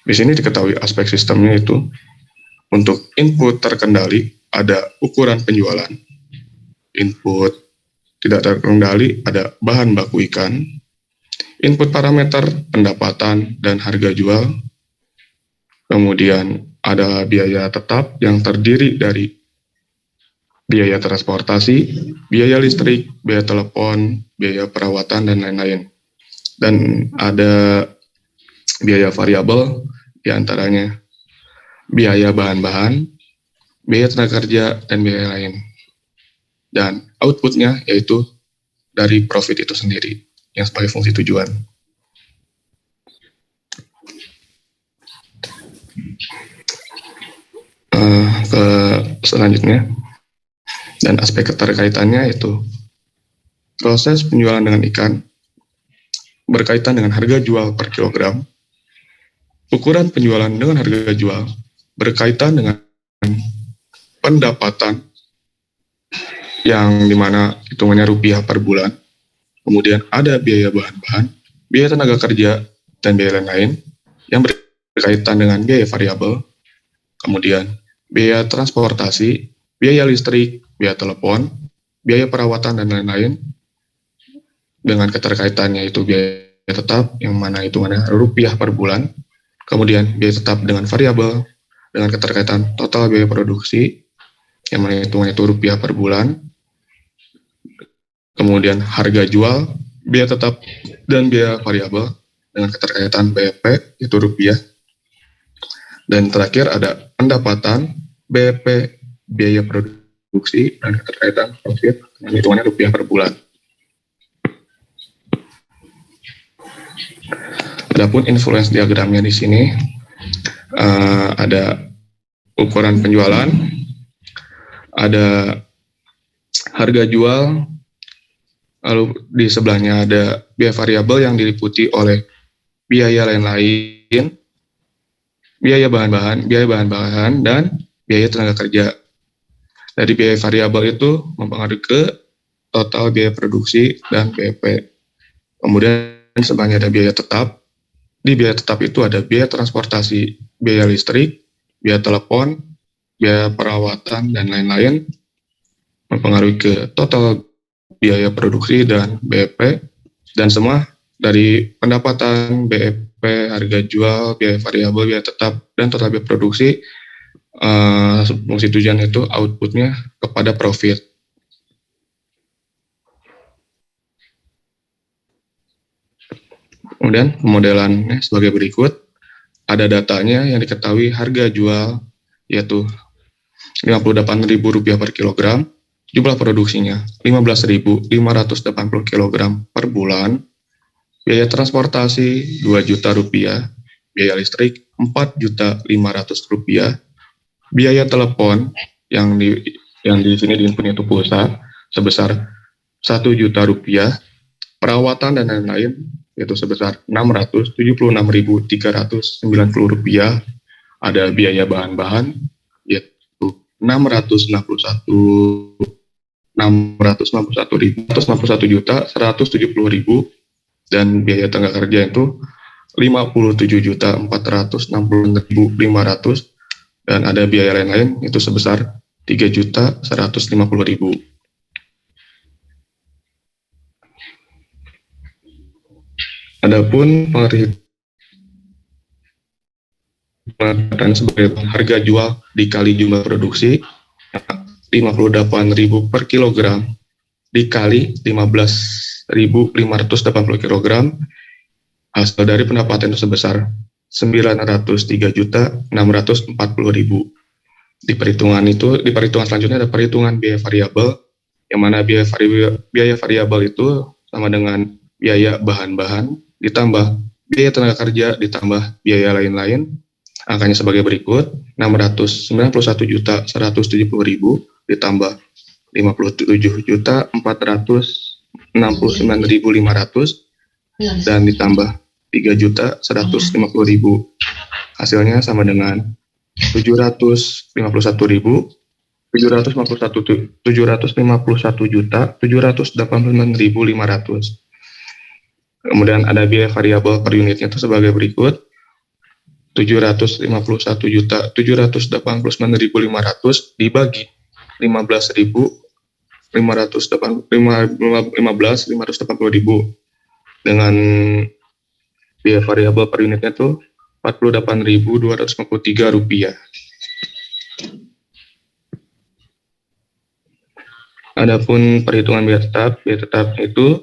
Di sini diketahui aspek sistemnya itu untuk input terkendali ada ukuran penjualan. Input tidak terkendali ada bahan baku ikan. Input parameter pendapatan dan harga jual. Kemudian ada biaya tetap yang terdiri dari biaya transportasi, biaya listrik, biaya telepon, biaya perawatan, dan lain-lain. Dan ada biaya variabel, diantaranya biaya bahan-bahan, biaya tenaga kerja, dan biaya lain. Dan outputnya yaitu dari profit itu sendiri, yang sebagai fungsi tujuan. Ke selanjutnya, dan aspek keterkaitannya itu proses penjualan dengan ikan berkaitan dengan harga jual per kilogram, ukuran penjualan dengan harga jual berkaitan dengan pendapatan yang dimana hitungannya rupiah per bulan, kemudian ada biaya bahan-bahan, biaya tenaga kerja, dan biaya lain-lain yang berkaitan dengan biaya variabel, kemudian biaya transportasi, biaya listrik, biaya telepon, biaya perawatan, dan lain-lain, dengan keterkaitannya itu biaya tetap, yang mana hitungannya rupiah per bulan, kemudian biaya tetap dengan variabel, dengan keterkaitan total biaya produksi, yang mana hitungannya itu rupiah per bulan, kemudian harga jual, biaya tetap, dan biaya variabel, dengan keterkaitan BEP, itu rupiah, dan terakhir ada pendapatan, BEP, biaya produksi, dan keterkaitan profit, yang hitungannya rupiah per bulan. Adapun influence diagramnya di sini ada ukuran penjualan, ada harga jual, lalu di sebelahnya ada biaya variabel yang diliputi oleh biaya lain-lain, biaya bahan-bahan, dan biaya tenaga kerja. Dari biaya variabel itu mempengaruhi ke total biaya produksi dan BEP. Kemudian sebelahnya ada biaya tetap. Di biaya tetap itu ada biaya transportasi, biaya listrik, biaya telepon, biaya perawatan, dan lain-lain, mempengaruhi ke total biaya produksi dan BEP, dan semua dari pendapatan, BEP, harga jual, biaya variabel, biaya tetap, dan total biaya produksi, fungsi tujuan itu outputnya kepada profit. Kemudian pemodelannya sebagai berikut. Ada datanya yang diketahui harga jual yaitu Rp58.000 per kilogram, jumlah produksinya 15.580 kg per bulan, biaya transportasi Rp2 juta, biaya listrik Rp4.500.000, biaya telepon yang di sini diinput itu pulsa sebesar Rp1 juta, perawatan dan lain-lain yaitu sebesar Rp676.390, ada biaya bahan-bahan yaitu Rp691.170.000, dan biaya tenaga kerja itu Rp57.460.500, dan ada biaya lain-lain itu sebesar Rp3.150.000. Adapun pengertian sebagai harga jual dikali jumlah produksi 58.000 per kilogram dikali 15.580 kilogram, hasil dari pendapatan itu sebesar 903.640.000. Di perhitungan selanjutnya ada perhitungan biaya variabel, yang mana biaya variabel itu sama dengan biaya bahan-bahan ditambah biaya tenaga kerja ditambah biaya lain-lain. Angkanya sebagai berikut: 691.170.000 ditambah 57.469.500 dan ditambah 3.150.000. Hasilnya sama dengan 751.751.500. Kemudian ada biaya variabel per unitnya itu sebagai berikut: 751.789.500 dibagi 15.580.000 dengan biaya variabel per unitnya itu Rp48.253. Adapun perhitungan biaya tetap itu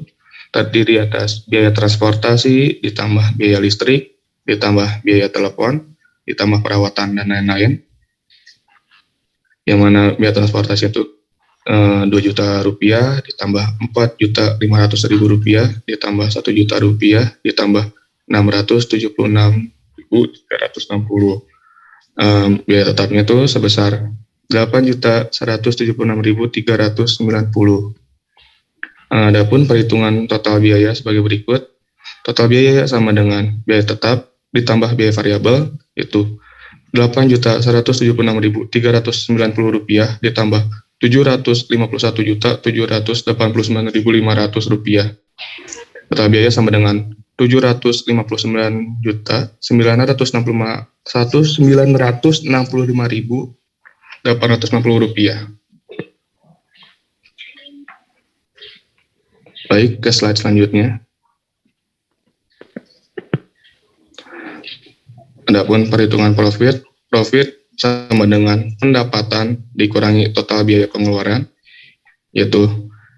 terdiri atas biaya transportasi, ditambah biaya listrik, ditambah biaya telepon, ditambah perawatan, dan lain-lain. Yang mana biaya transportasi itu Rp2 juta, ditambah Rp4.500.000, ditambah Rp1 juta, ditambah Rp676.360. Biaya tetapnya itu sebesar Rp8.176.390. Adapun perhitungan total biaya sebagai berikut. Total biaya sama dengan biaya tetap ditambah biaya variabel, yaitu Rp8.176.390 ditambah Rp751.789.500. Total biaya sama dengan Rp759.965.860. Baik, ke slide selanjutnya. Adapun perhitungan profit sama dengan pendapatan dikurangi total biaya pengeluaran, yaitu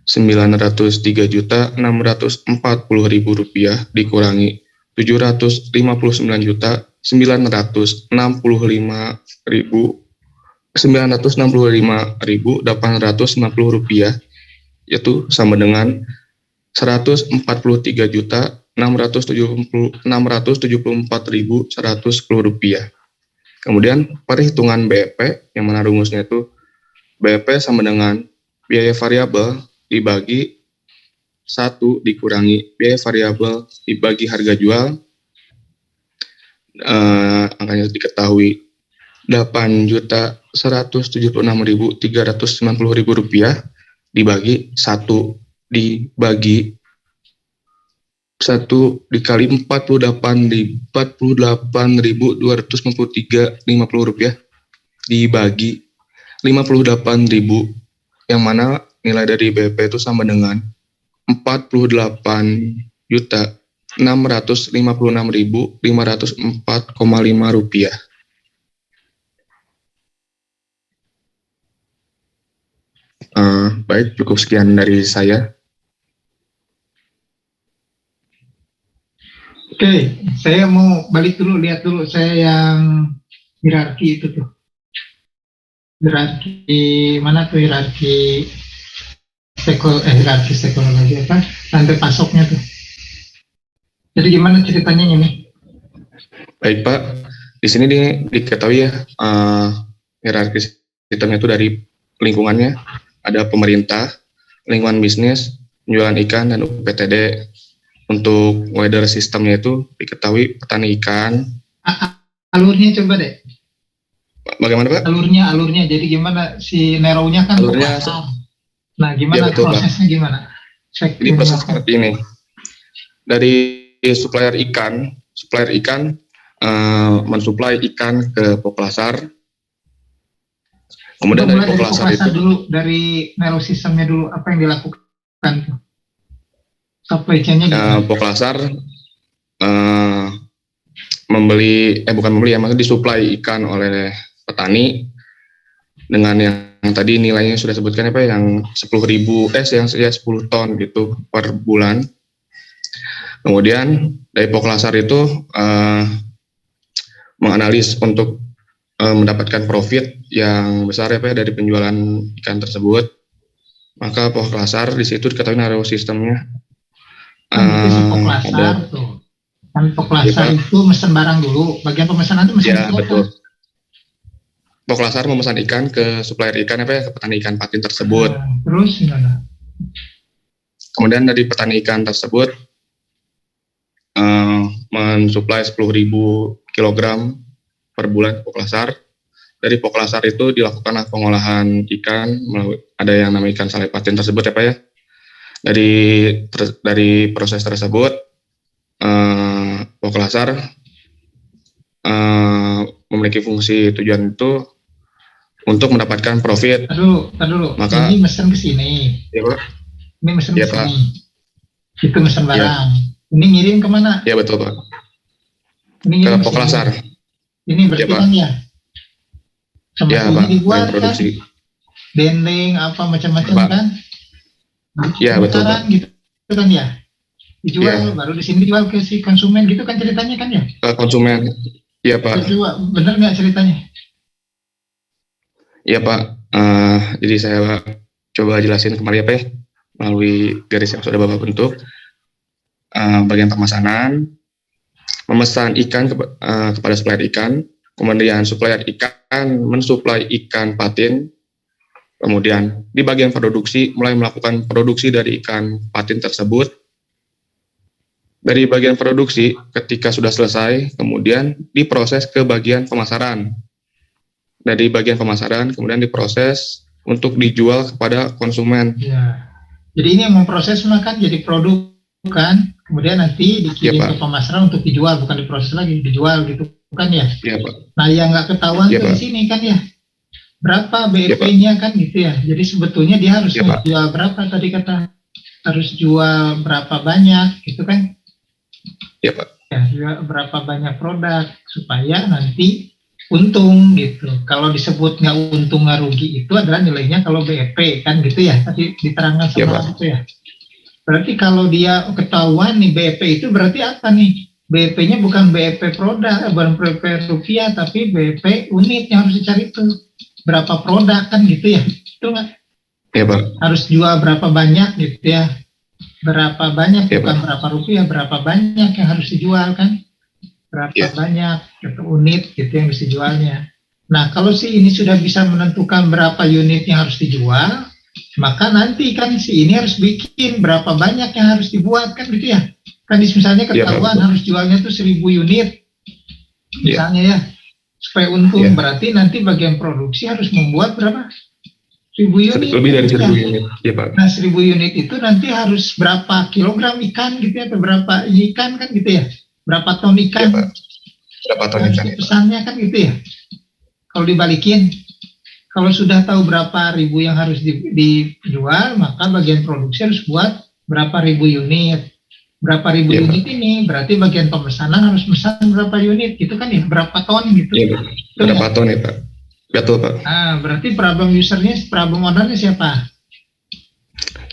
Rp903.640.000 dikurangi Rp965.860.000, yaitu sama dengan Rp174.674.110. Kemudian perhitungan BEP yang mana rumusnya itu BEP sama dengan biaya variabel dibagi 1 dikurangi biaya variabel dibagi harga jual. Angkanya diketahui Rp8.176.390 dibagi 1 dibagi 1 dikali 48.253.50 rupiah dibagi 58.000, yang mana nilai dari BP itu sama dengan 48.656.504,5 rupiah. Baik, cukup sekian dari saya. Oke, saya mau balik dulu, lihat dulu saya yang hierarki itu tuh. Hierarki mana tuh hierarki psikologi apa? Rantai pasoknya tuh. Jadi gimana ceritanya ini? Baik Pak, di sini diketahui ya hierarki sistemnya itu dari lingkungannya ada pemerintah, lingkungan bisnis, penjualan ikan dan UPTD. Untuk weather sistemnya itu diketahui petani ikan. Alurnya coba deh. Bagaimana Pak? Alurnya. Jadi gimana si narrow-nya kan alurnya, nah gimana ya betul, prosesnya Pak. Gimana? Ini proses seperti ini. Dari supplier ikan mensuplai ikan ke Poklasar. Kemudian dari Poklasar itu dulu, dari narrow sistemnya dulu, apa yang dilakukan tuh? Supply chain-nya Poklasar maksudnya disuplai ikan oleh petani dengan yang tadi nilainya sudah sebutkan apa yang 10 ton gitu per bulan. Kemudian dari Poklasar itu menganalis untuk mendapatkan profit yang besar dari penjualan ikan tersebut. Maka Poklasar di situ diketahui narrow sistemnya. Poklasar tuh. Kan Poklasar itu mesen barang dulu. Bagian pemesanan itu mesen betul. Poklasar memesan ikan ke supplier ikan ke petani ikan patin tersebut. Terus gimana? Kemudian dari petani ikan tersebut mensuplai 10.000 kg per bulan ke Poklasar. Dari Poklasar itu dilakukanlah pengolahan ikan melalui ada yang namanya ikan salai patin tersebut ya Pak ya. Dari proses tersebut Poklasar memiliki fungsi tujuan itu untuk mendapatkan profit. Aduh. Maka ini mesen ke sini. Ya Pak. Ini mesen ke sini. Itu mesen barang. Ya. Ini ngirim kemana? Ya betul Pak. Ini ke Poklasar. Ini berarti kan ya. Sama Pak, dibuat produksi. Kan? Dendeng apa macam-macam kan? Iya betul Pak. Gitu kan ya. Dijual baru di sini dijual ke si konsumen gitu kan ceritanya kan ya? Ke konsumen. Iya Pak. Bener nggak ceritanya? Iya Pak. Jadi saya coba jelasin kembali ya melalui garis yang sudah Bapak bentuk. Bagian pemesanan, memesan ikan kepada supplier ikan, kemudian supplier ikan mensuplai ikan patin. Kemudian di bagian produksi mulai melakukan produksi dari ikan patin tersebut. Dari bagian produksi ketika sudah selesai kemudian diproses ke bagian pemasaran. Dari bagian pemasaran kemudian diproses untuk dijual kepada konsumen. Ya. Jadi ini yang memproses kan jadi produk kan, kemudian nanti dikirim ke pemasaran untuk dijual, bukan diproses lagi, dijual gitu kan ya? Iya Pak. Nah yang nggak ketahuan di sini kan ya? Berapa BEP-nya kan gitu ya. Jadi sebetulnya dia harus jual berapa tadi kata, harus jual berapa banyak gitu kan. Iya Pak. Ya, jual berapa banyak produk supaya nanti untung gitu. Kalau disebut nggak untung nggak rugi itu adalah nilainya kalau BEP kan gitu ya. Tadi diterangkan sama itu ya. Berarti kalau dia ketahuan nih BEP itu berarti apa nih? BEP-nya bukan BEP produk, bukan BEP rupiah, tapi BEP unit yang harus dicari itu. Berapa produk kan gitu ya, itu nggak? Iya Pak. Harus jual berapa banyak gitu ya, berapa banyak bukan Pak. berapa rupiah, berapa banyak yang harus dijual kan, berapa banyak gitu, unit gitu yang harus dijualnya. Nah, kalau si ini sudah bisa menentukan berapa unit yang harus dijual, maka nanti kan si ini harus bikin berapa banyak yang harus dibuat kan gitu ya. Kan misalnya ketahuan harus jualnya tuh 1.000 unit, misalnya ya, supaya untung. Berarti nanti bagian produksi harus membuat berapa? 1.000 unit. Lebih dari 1.000 unit, ya Pak. Nah, 1.000 unit itu nanti harus berapa kilogram ikan gitu ya, atau berapa ikan kan gitu ya, berapa ton ikan. Ya, Pak. Berapa ton ikan? Pesannya kan gitu ya. Kalau dibalikin, kalau sudah tahu berapa ribu yang harus dijual, maka bagian produksi harus buat berapa ribu unit. Berapa ribu unit ini berarti bagian pemesanan harus pesan berapa unit gitu kan ya, berapa ton gitu. Iya, berapa ton ya Pak? Betul Pak. Nah, berarti problem usernya, problem ownernya siapa?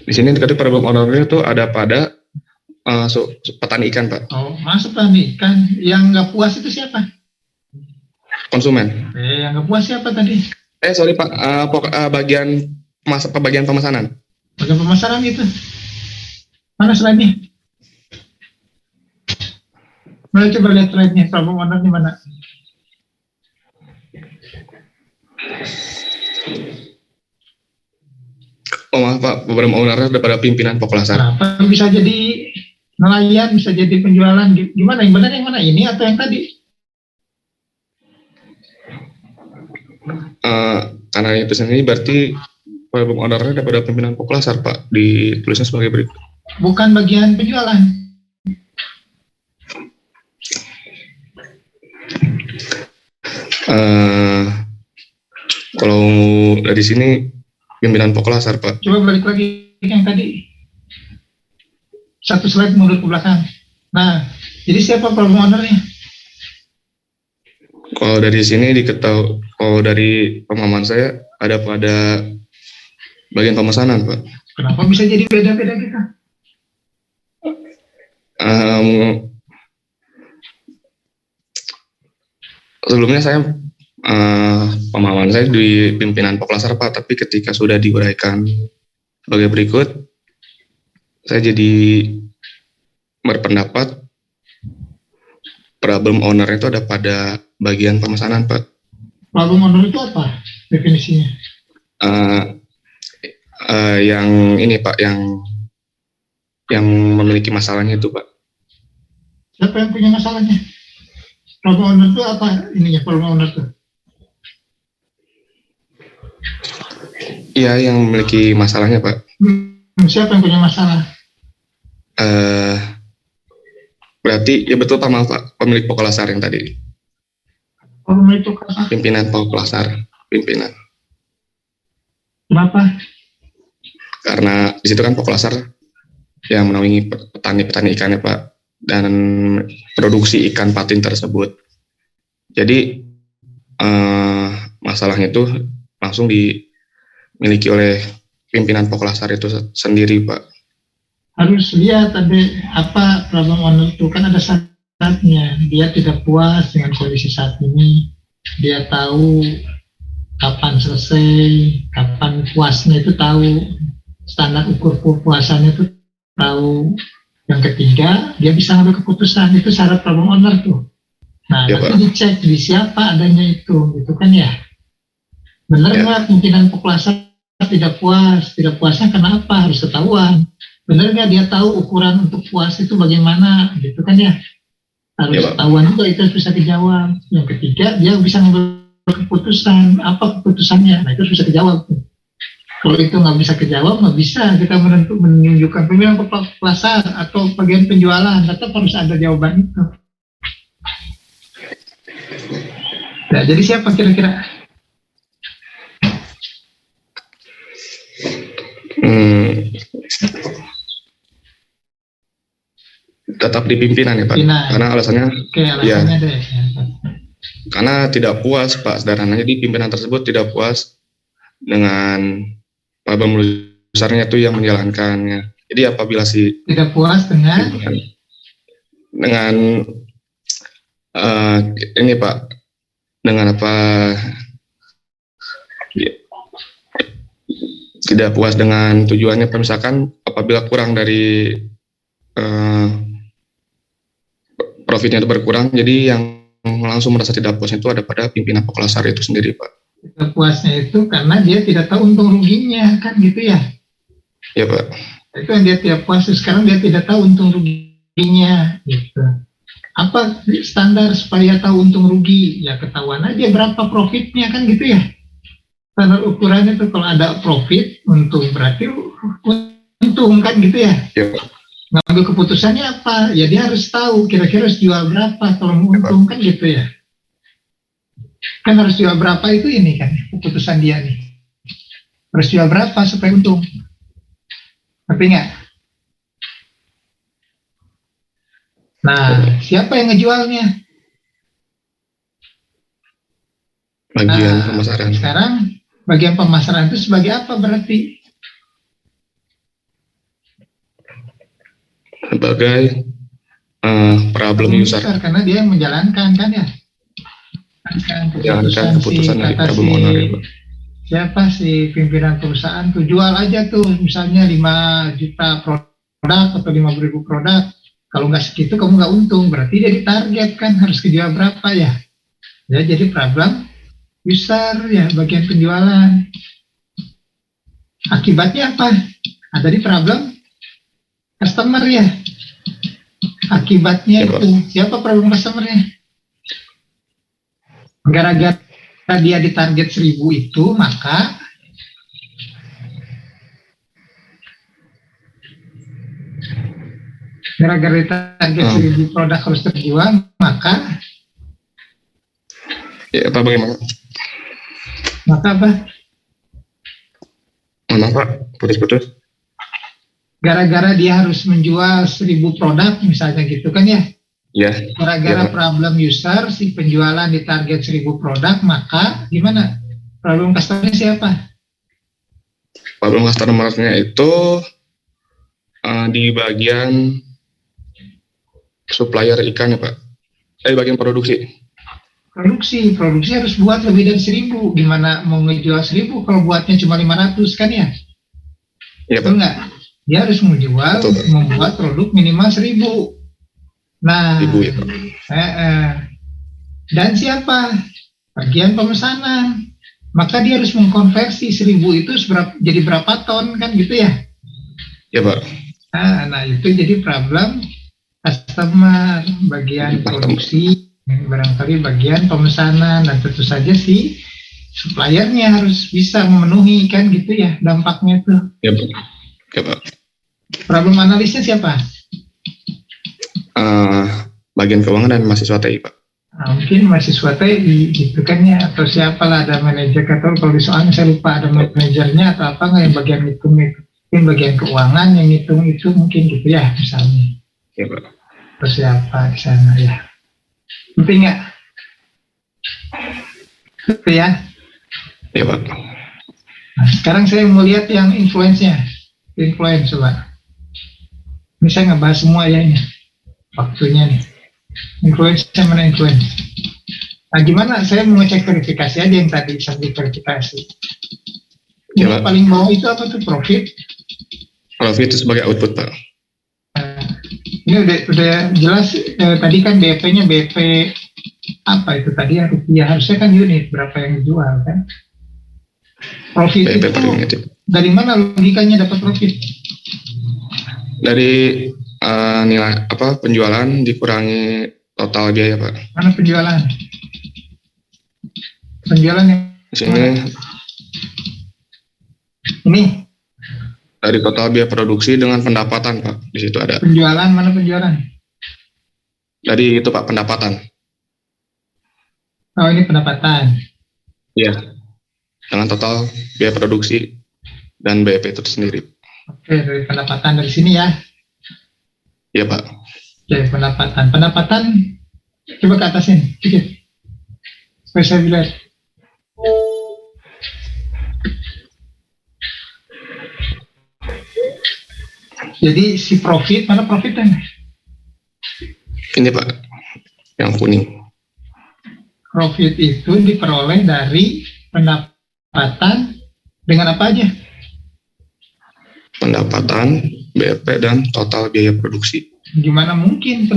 Di sini tadi problem ownernya tuh ada pada petani ikan Pak. Oh, masuk petani ikan. Yang nggak puas itu siapa? Konsumen. Yang nggak puas siapa tadi? Sorry Pak, bagian pemesanan. Bagian pemesanan itu. Mana slide-nya? Mana coba lihat slide-nya, problem owner di mana? Oh maaf Pak, problem ownernya udah pada pimpinan Poklasar. Kenapa bisa jadi nelayan, bisa jadi penjualan? Gimana, yang benar yang mana, ini atau yang tadi? Karena itu sendiri berarti problem ownernya daripada pimpinan Poklasar Pak, ditulisnya sebagai berikut. Bukan bagian penjualan. Kalau dari sini pimpinan Poklasar Pak. Coba balik lagi yang tadi. Satu slide mundur ke belakang. Nah, jadi siapa problem ownernya? Kalau dari sini diketahui, kalau dari pemahaman saya ada pada bagian pemesanan Pak. Kenapa bisa jadi beda-beda kita? Sebelumnya saya pemahaman saya di pimpinan Poklasar Pak, tapi ketika sudah diuraikan sebagai berikut, saya jadi berpendapat problem owner itu ada pada bagian pemesanan Pak. Problem owner itu apa definisinya? Yang ini Pak, yang memiliki masalahnya itu Pak. Siapa yang punya masalahnya? Problem owner itu apa ininya, problem owner itu? Iya, yang memiliki masalahnya Pak. Siapa yang punya masalah? Berarti ya betul Pak, pemilik Poklasar yang tadi. Pemilik Poklasar. Pimpinan Poklasar, pimpinan. Kenapa? Karena di situ kan Poklasar yang menaungi petani-petani ikannya Pak, dan produksi ikan patin tersebut. Jadi masalahnya itu langsung dimiliki oleh pimpinan Poklasar itu sendiri Pak. Harus lihat tadi apa problem owner itu, kan ada syaratnya. Dia tidak puas dengan kondisi saat ini, dia tahu kapan selesai, kapan puasnya itu tahu, standar ukur puasannya itu tahu. Yang ketiga, dia bisa ambil keputusan, itu syarat problem owner tuh. Nah, Ya, nanti dicek di siapa adanya itu, gitu kan ya. Benar nggak pimpinan Poklasar tidak puas? Tidak puasnya kenapa? Harus ketahuan. Benar nggak dia tahu ukuran untuk puas itu bagaimana, gitu kan ya. Harus ketahuan juga, itu harus bisa dijawab. Yang ketiga, dia bisa mengambil keputusan. Apa keputusannya? Nah, itu harus bisa dijawab. Kalau itu nggak bisa kejawab, nggak bisa kita menunjukkan pimpinan Poklasar atau bagian penjualan, tetap harus ada jawaban itu. Nah, jadi siapa kira-kira? Tetap di pimpinan ya Pak. Karena alasannya, alasannya deh. Karena tidak puas Pak, sederhananya di pimpinan tersebut tidak puas dengan problem besarnya itu yang menjalankannya. Jadi apabila tidak puas dengan ini Pak, dengan apa, tidak puas dengan tujuannya, misalkan apabila kurang dari profitnya itu berkurang, jadi yang langsung merasa tidak puas itu ada pada pimpinan Poklasar itu sendiri, Pak. Tidak puasnya itu karena dia tidak tahu untung ruginya, kan gitu ya. Ya, Pak. Itu yang dia tidak puas, sekarang dia tidak tahu untung ruginya gitu. Apa standar supaya tahu untung rugi? Ya ketahuan aja berapa profitnya, kan gitu ya. Standar ukurannya itu kalau ada profit, untung berarti untung, kan gitu ya. Ya, Pak. Ngambil keputusannya apa? Ya dia harus tahu kira-kira harus jual berapa kalau mau untung, kan gitu ya. Kan harus jual berapa itu ini kan keputusan dia nih. Harus jual berapa supaya untung. Tapi nggak? Nah, siapa yang ngejualnya? Bagian Nah, pemasaran. sekarang bagian pemasaran itu sebagai apa berarti? Sebagai problem user. Karena dia yang menjalankan, kan ya. Menjalankan keputusan dari problem owner, ya, Pak. Siapa si pimpinan perusahaan tuh jual aja tuh misalnya 5 juta produk atau 50.000 produk. Kalau nggak segitu kamu nggak untung, berarti dia ditarget kan harus kejual berapa ya. Ya jadi problem user ya bagian penjualan. Akibatnya apa? Ada di problem customer ya. Akibatnya Ya, Pak. itu siapa problem customernya? Gara-gara dia ditarget 1.000 itu, maka gara-gara ditarget 1.000 produk harus terjual, maka Ya, Pak, bagaimana? apa? Mana, Pak? Putus-putus. Gara-gara dia harus menjual 1.000 produk misalnya gitu kan ya. Ya. Gara-gara Ya, Pak. problem user si penjualan ditarget 1.000 produk, maka gimana? Problem customer siapa? Problem customer-nya itu di bagian supplier ikan ya, Pak. Bagian produksi. Produksi harus buat lebih dari 1.000. Gimana mau ngejual 1.000 kalau buatnya cuma 500 kan ya? Iya, Betul Pak. nggak? Dia harus menjual, Betul, Pak. membuat produk minimal 1.000. Nah, 1.000 ya, Pak. Dan siapa? Bagian pemesanan. Maka dia harus mengkonversi 1.000 itu jadi berapa ton kan gitu ya? Ya, Pak. Nah itu jadi problem customer, bagian produksi, barangkali bagian pemesanan, dan tentu saja si suppliernya harus bisa memenuhi kan gitu ya dampaknya itu. Ya, Pak. Ya, Pak. Problem analisnya siapa? Bagian keuangan dan mahasiswa TI, Pak. Nah, mungkin mahasiswa TI gitu kan ya, atau siapalah, ada manajer atau kalau di soalnya saya lupa ada manajernya atau apa nggak yang bagian hitung itu, mungkin bagian keuangan yang hitung itu mungkin gitu ya misalnya. Ya, Pak. Terus siapa di sana ya? Penting nggak? Gitu ya. Ya, Pak. Nah, sekarang saya mau lihat yang influence-nya. Influence coba. Ini saya nggak bahas semua ya ini. Waktunya nih. Influence-nya mana influence? Nah gimana? Saya mau ngecek verifikasi aja yang tadi sambil verifikasi. Ini Ya, Pak. paling bawah itu apa tuh? Profit. Profit itu sebagai output, Pak. Ini udah jelas. Tadi kan BP-nya BP apa itu tadi ya, rupiah, harusnya kan unit berapa yang dijual kan. Profit BP itu per unit, ya. dari mana logikanya dapat profit? Dari nilai penjualan dikurangi total biaya, Pak. Mana penjualan? Penjualan yang Di sini ini dari total biaya produksi dengan pendapatan, Pak. Di situ ada. penjualan, mana penjualan? Dari itu, Pak, pendapatan. Oh ini pendapatan. Iya. Dengan total biaya produksi dan BP itu sendiri. Oke, dari pendapatan dari sini ya. Iya, Pak. Oke, pendapatan. Pendapatan coba ke atasin sedikit. Supaya saya lihat. Jadi si profit, mana profitnya? Ini, Pak, yang kuning. Profit itu diperoleh dari pendapatan dengan apa aja? Pendapatan, BP, dan total biaya produksi. Gimana mungkin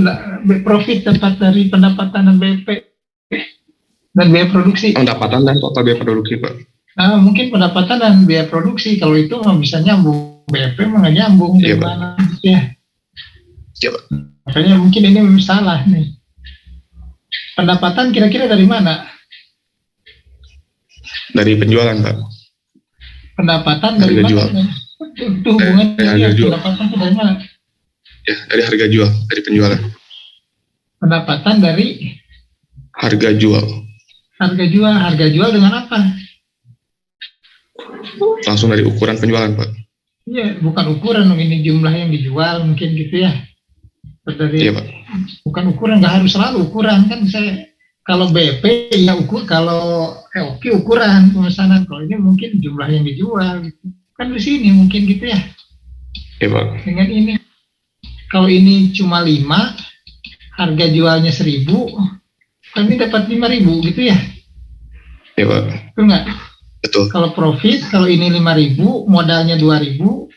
profit dapat dari pendapatan dan BP? dan biaya produksi. Pendapatan dan total biaya produksi, Pak. Nah, mungkin pendapatan dan biaya produksi, kalau itu nggak bisa nyambung, BP mah nggak nyambung Iya, dari Pak. mana gitu ya. Iya, Pak. Makanya mungkin ini salah nih. Pendapatan kira-kira dari mana? Dari penjualan, Pak. Pendapatan dari Harga mana? jual. Itu hubungannya harga jual. pendapatan itu dari mana? Ya, dari harga jual, dari penjualan. Pendapatan dari Harga jual. harga jual dengan apa? Langsung dari ukuran penjualan, Pak. Iya, bukan ukuran dong, ini jumlah yang dijual mungkin gitu ya. Dari Iya, Pak. bukan ukuran, nggak harus selalu ukuran kan. Saya kalau BP ya kalau oke ukuran pemesanan, kalau ini mungkin jumlah yang dijual gitu. Kan di sini mungkin gitu ya. Iya, Pak. Dengan ini kalau ini cuma 5, harga jualnya 1.000, kami dapat 5.000 gitu ya. Iya, Pak. Betul nggak? Betul. Kalau profit, kalau ini 5.000, modalnya 2.000,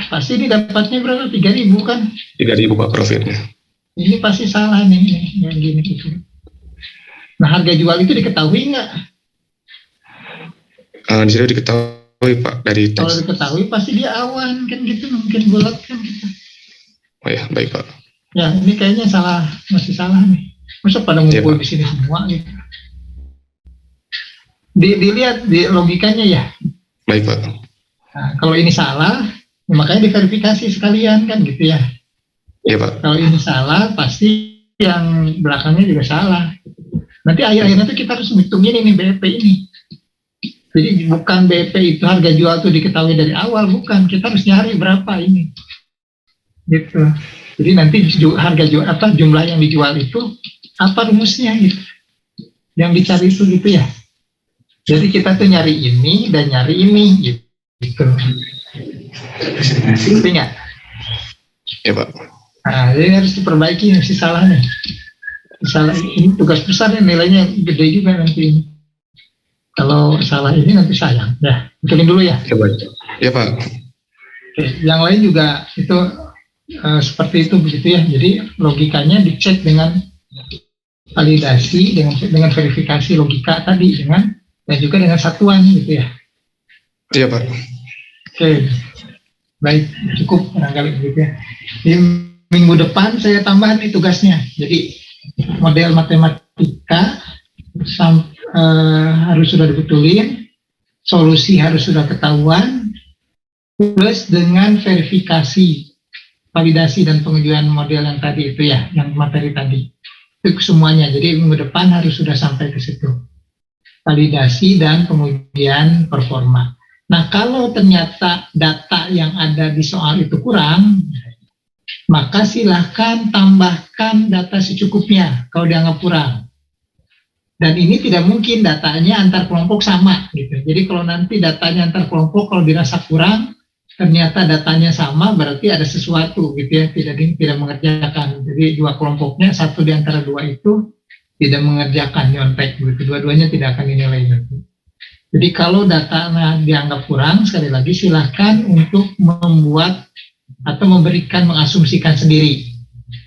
pasti ini dapatnya berapa? 3.000 kan? 3.000, Pak, profitnya. Ini pasti salah nih yang gini gitu. Nah, harga jual itu diketahui nggak? Di situ diketahui, Pak, dari Kalau teks. diketahui pasti dia awan kan gitu, mungkin bulat kan gitu. Oh ya, baik, Pak. Ya, ini kayaknya masih salah nih. Masa pada ngumpul Iya, Pak. di sini semua gitu. Dilihat di logikanya ya. Baik, Pak. Nah, kalau ini salah, ya makanya diverifikasi sekalian kan gitu ya. Iya, Pak. Kalau ini salah, pasti yang belakangnya juga salah. Nanti akhir-akhirnya tuh kita harus ngitungin ini BP ini. Jadi bukan BP itu harga jual tuh diketahui dari awal, bukan. Kita harus nyari berapa ini. Gitu. Jadi nanti harga jual jumlah yang dijual itu apa rumusnya gitu. Yang dicari itu gitu ya. Jadi kita tuh nyari ini dan nyari ini gitu. Ngerti nggak? Iya, Pak. Nah, ini harus diperbaiki, masih salah nih. Salah ini tugas besar nih, nilainya gede juga nanti ini. Kalau salah ini nanti sayang. Ya, betulin dulu ya. Iya, Pak. Iya, Pak. Oke, yang lain juga itu seperti itu begitu ya. Jadi logikanya dicek dengan validasi, dengan verifikasi logika tadi dan juga dengan satuan gitu ya. Iya, Pak. Oke, baik, cukup barangkali begitu ya. Di minggu depan saya tambah nih tugasnya. Jadi model matematika harus sudah dibetulin, solusi harus sudah ketahuan, plus dengan verifikasi, validasi dan pengujian model yang tadi itu ya, yang materi tadi. Itu semuanya. Jadi minggu depan harus sudah sampai ke situ. Validasi dan pengujian performa. Nah, kalau ternyata data yang ada di soal itu kurang, maka silahkan tambahkan data secukupnya kalau dianggap kurang. Dan ini tidak mungkin datanya antar kelompok sama gitu. Jadi kalau nanti datanya antar kelompok kalau dirasa kurang, ternyata datanya sama, berarti ada sesuatu gitu ya, tidak mengerjakan. Jadi dua kelompoknya, satu di antara dua itu tidak mengerjakan, nyontek gitu. Dua-duanya tidak akan dinilai gitu. Jadi kalau datanya dianggap kurang, sekali lagi silahkan untuk membuat atau mengasumsikan sendiri.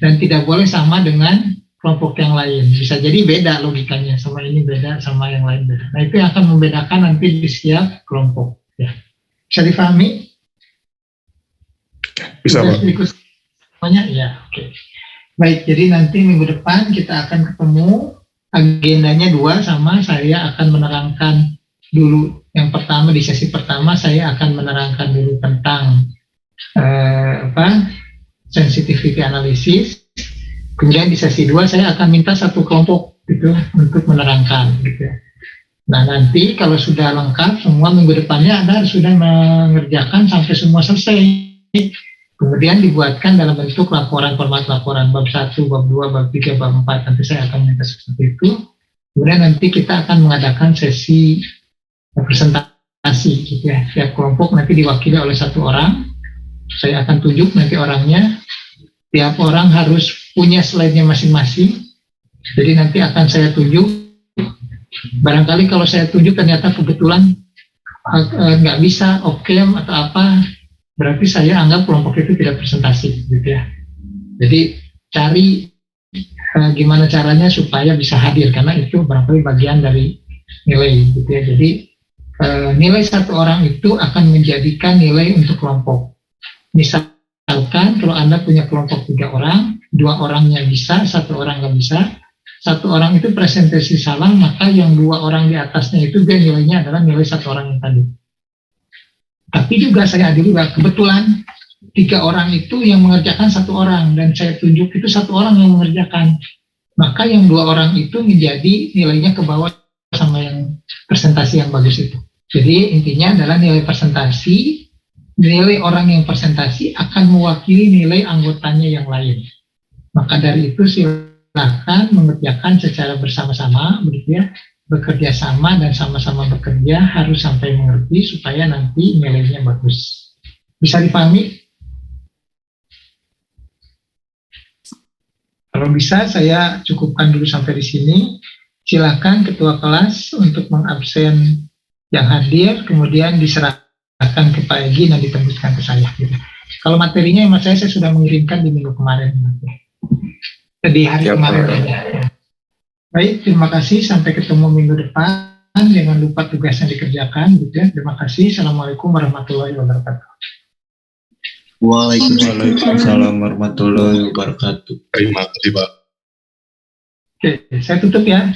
Dan tidak boleh sama dengan kelompok yang lain. Bisa jadi beda logikanya, sama ini beda, sama yang lain beda. Nah, itu yang akan membedakan nanti di setiap kelompok. Ya. Bisa difahami? Bisa, Pak. Semuanya? Ya, oke. Baik, jadi nanti minggu depan kita akan ketemu. Agendanya 2 sama, saya akan menerangkan dulu. Yang pertama, di sesi pertama saya akan menerangkan dulu tentang sensitivity analysis. Kemudian di sesi 2 saya akan minta satu kelompok gitu untuk menerangkan gitu. Nah, nanti kalau sudah lengkap semua minggu depannya Anda sudah mengerjakan sampai semua selesai. Kemudian dibuatkan dalam bentuk laporan, format laporan bab 1, bab 2, bab 3, bab 4. Nanti saya akan minta seperti itu. Kemudian nanti kita akan mengadakan sesi presentasi gitu ya. Tiap kelompok nanti diwakili oleh satu orang. Saya akan tunjuk nanti orangnya. Tiap orang harus punya slide-nya masing-masing. Jadi nanti akan saya tunjuk. Barangkali kalau saya tunjuk ternyata kebetulan nggak bisa off-cam atau apa, berarti saya anggap kelompok itu tidak presentasi gitu ya. Jadi cari gimana caranya supaya bisa hadir, karena itu barangkali bagian dari nilai gitu ya. Jadi nilai satu orang itu akan menjadikan nilai untuk kelompok. Misalkan kalau Anda punya kelompok 3 orang, 2 orangnya bisa, 1 orang nggak bisa, 1 orang itu presentasi salah, maka yang 2 orang di atasnya itu dia nilainya adalah nilai 1 orang yang tadi. Tapi juga saya adil juga, kebetulan 3 orang itu yang mengerjakan 1 orang, dan saya tunjuk itu 1 orang yang mengerjakan. Maka yang 2 orang itu menjadi nilainya ke bawah sama yang presentasi yang bagus itu. Jadi intinya adalah nilai presentasi, nilai orang yang presentasi akan mewakili nilai anggotanya yang lain. Maka dari itu silakan mengerjakan secara bersama-sama, begitu ya, bekerja sama dan sama-sama bekerja harus sampai mengerti supaya nanti nilainya bagus. Bisa dipahami? Kalau bisa saya cukupkan dulu sampai di sini. Silakan ketua kelas untuk mengabsen yang hadir, kemudian diserahkan ke Pak Egi dan ditembuskan ke saya. Gitu. Kalau materinya yang saya sudah mengirimkan di minggu kemarin. Di hari kemarin. Baik, terima kasih. Sampai ketemu minggu depan. Jangan lupa tugasnya dikerjakan. Gitu ya. Terima kasih. Assalamualaikum warahmatullahi wabarakatuh. Waalaikumsalam warahmatullahi wabarakatuh. Terima kasih, Pak. Oke, saya tutup ya.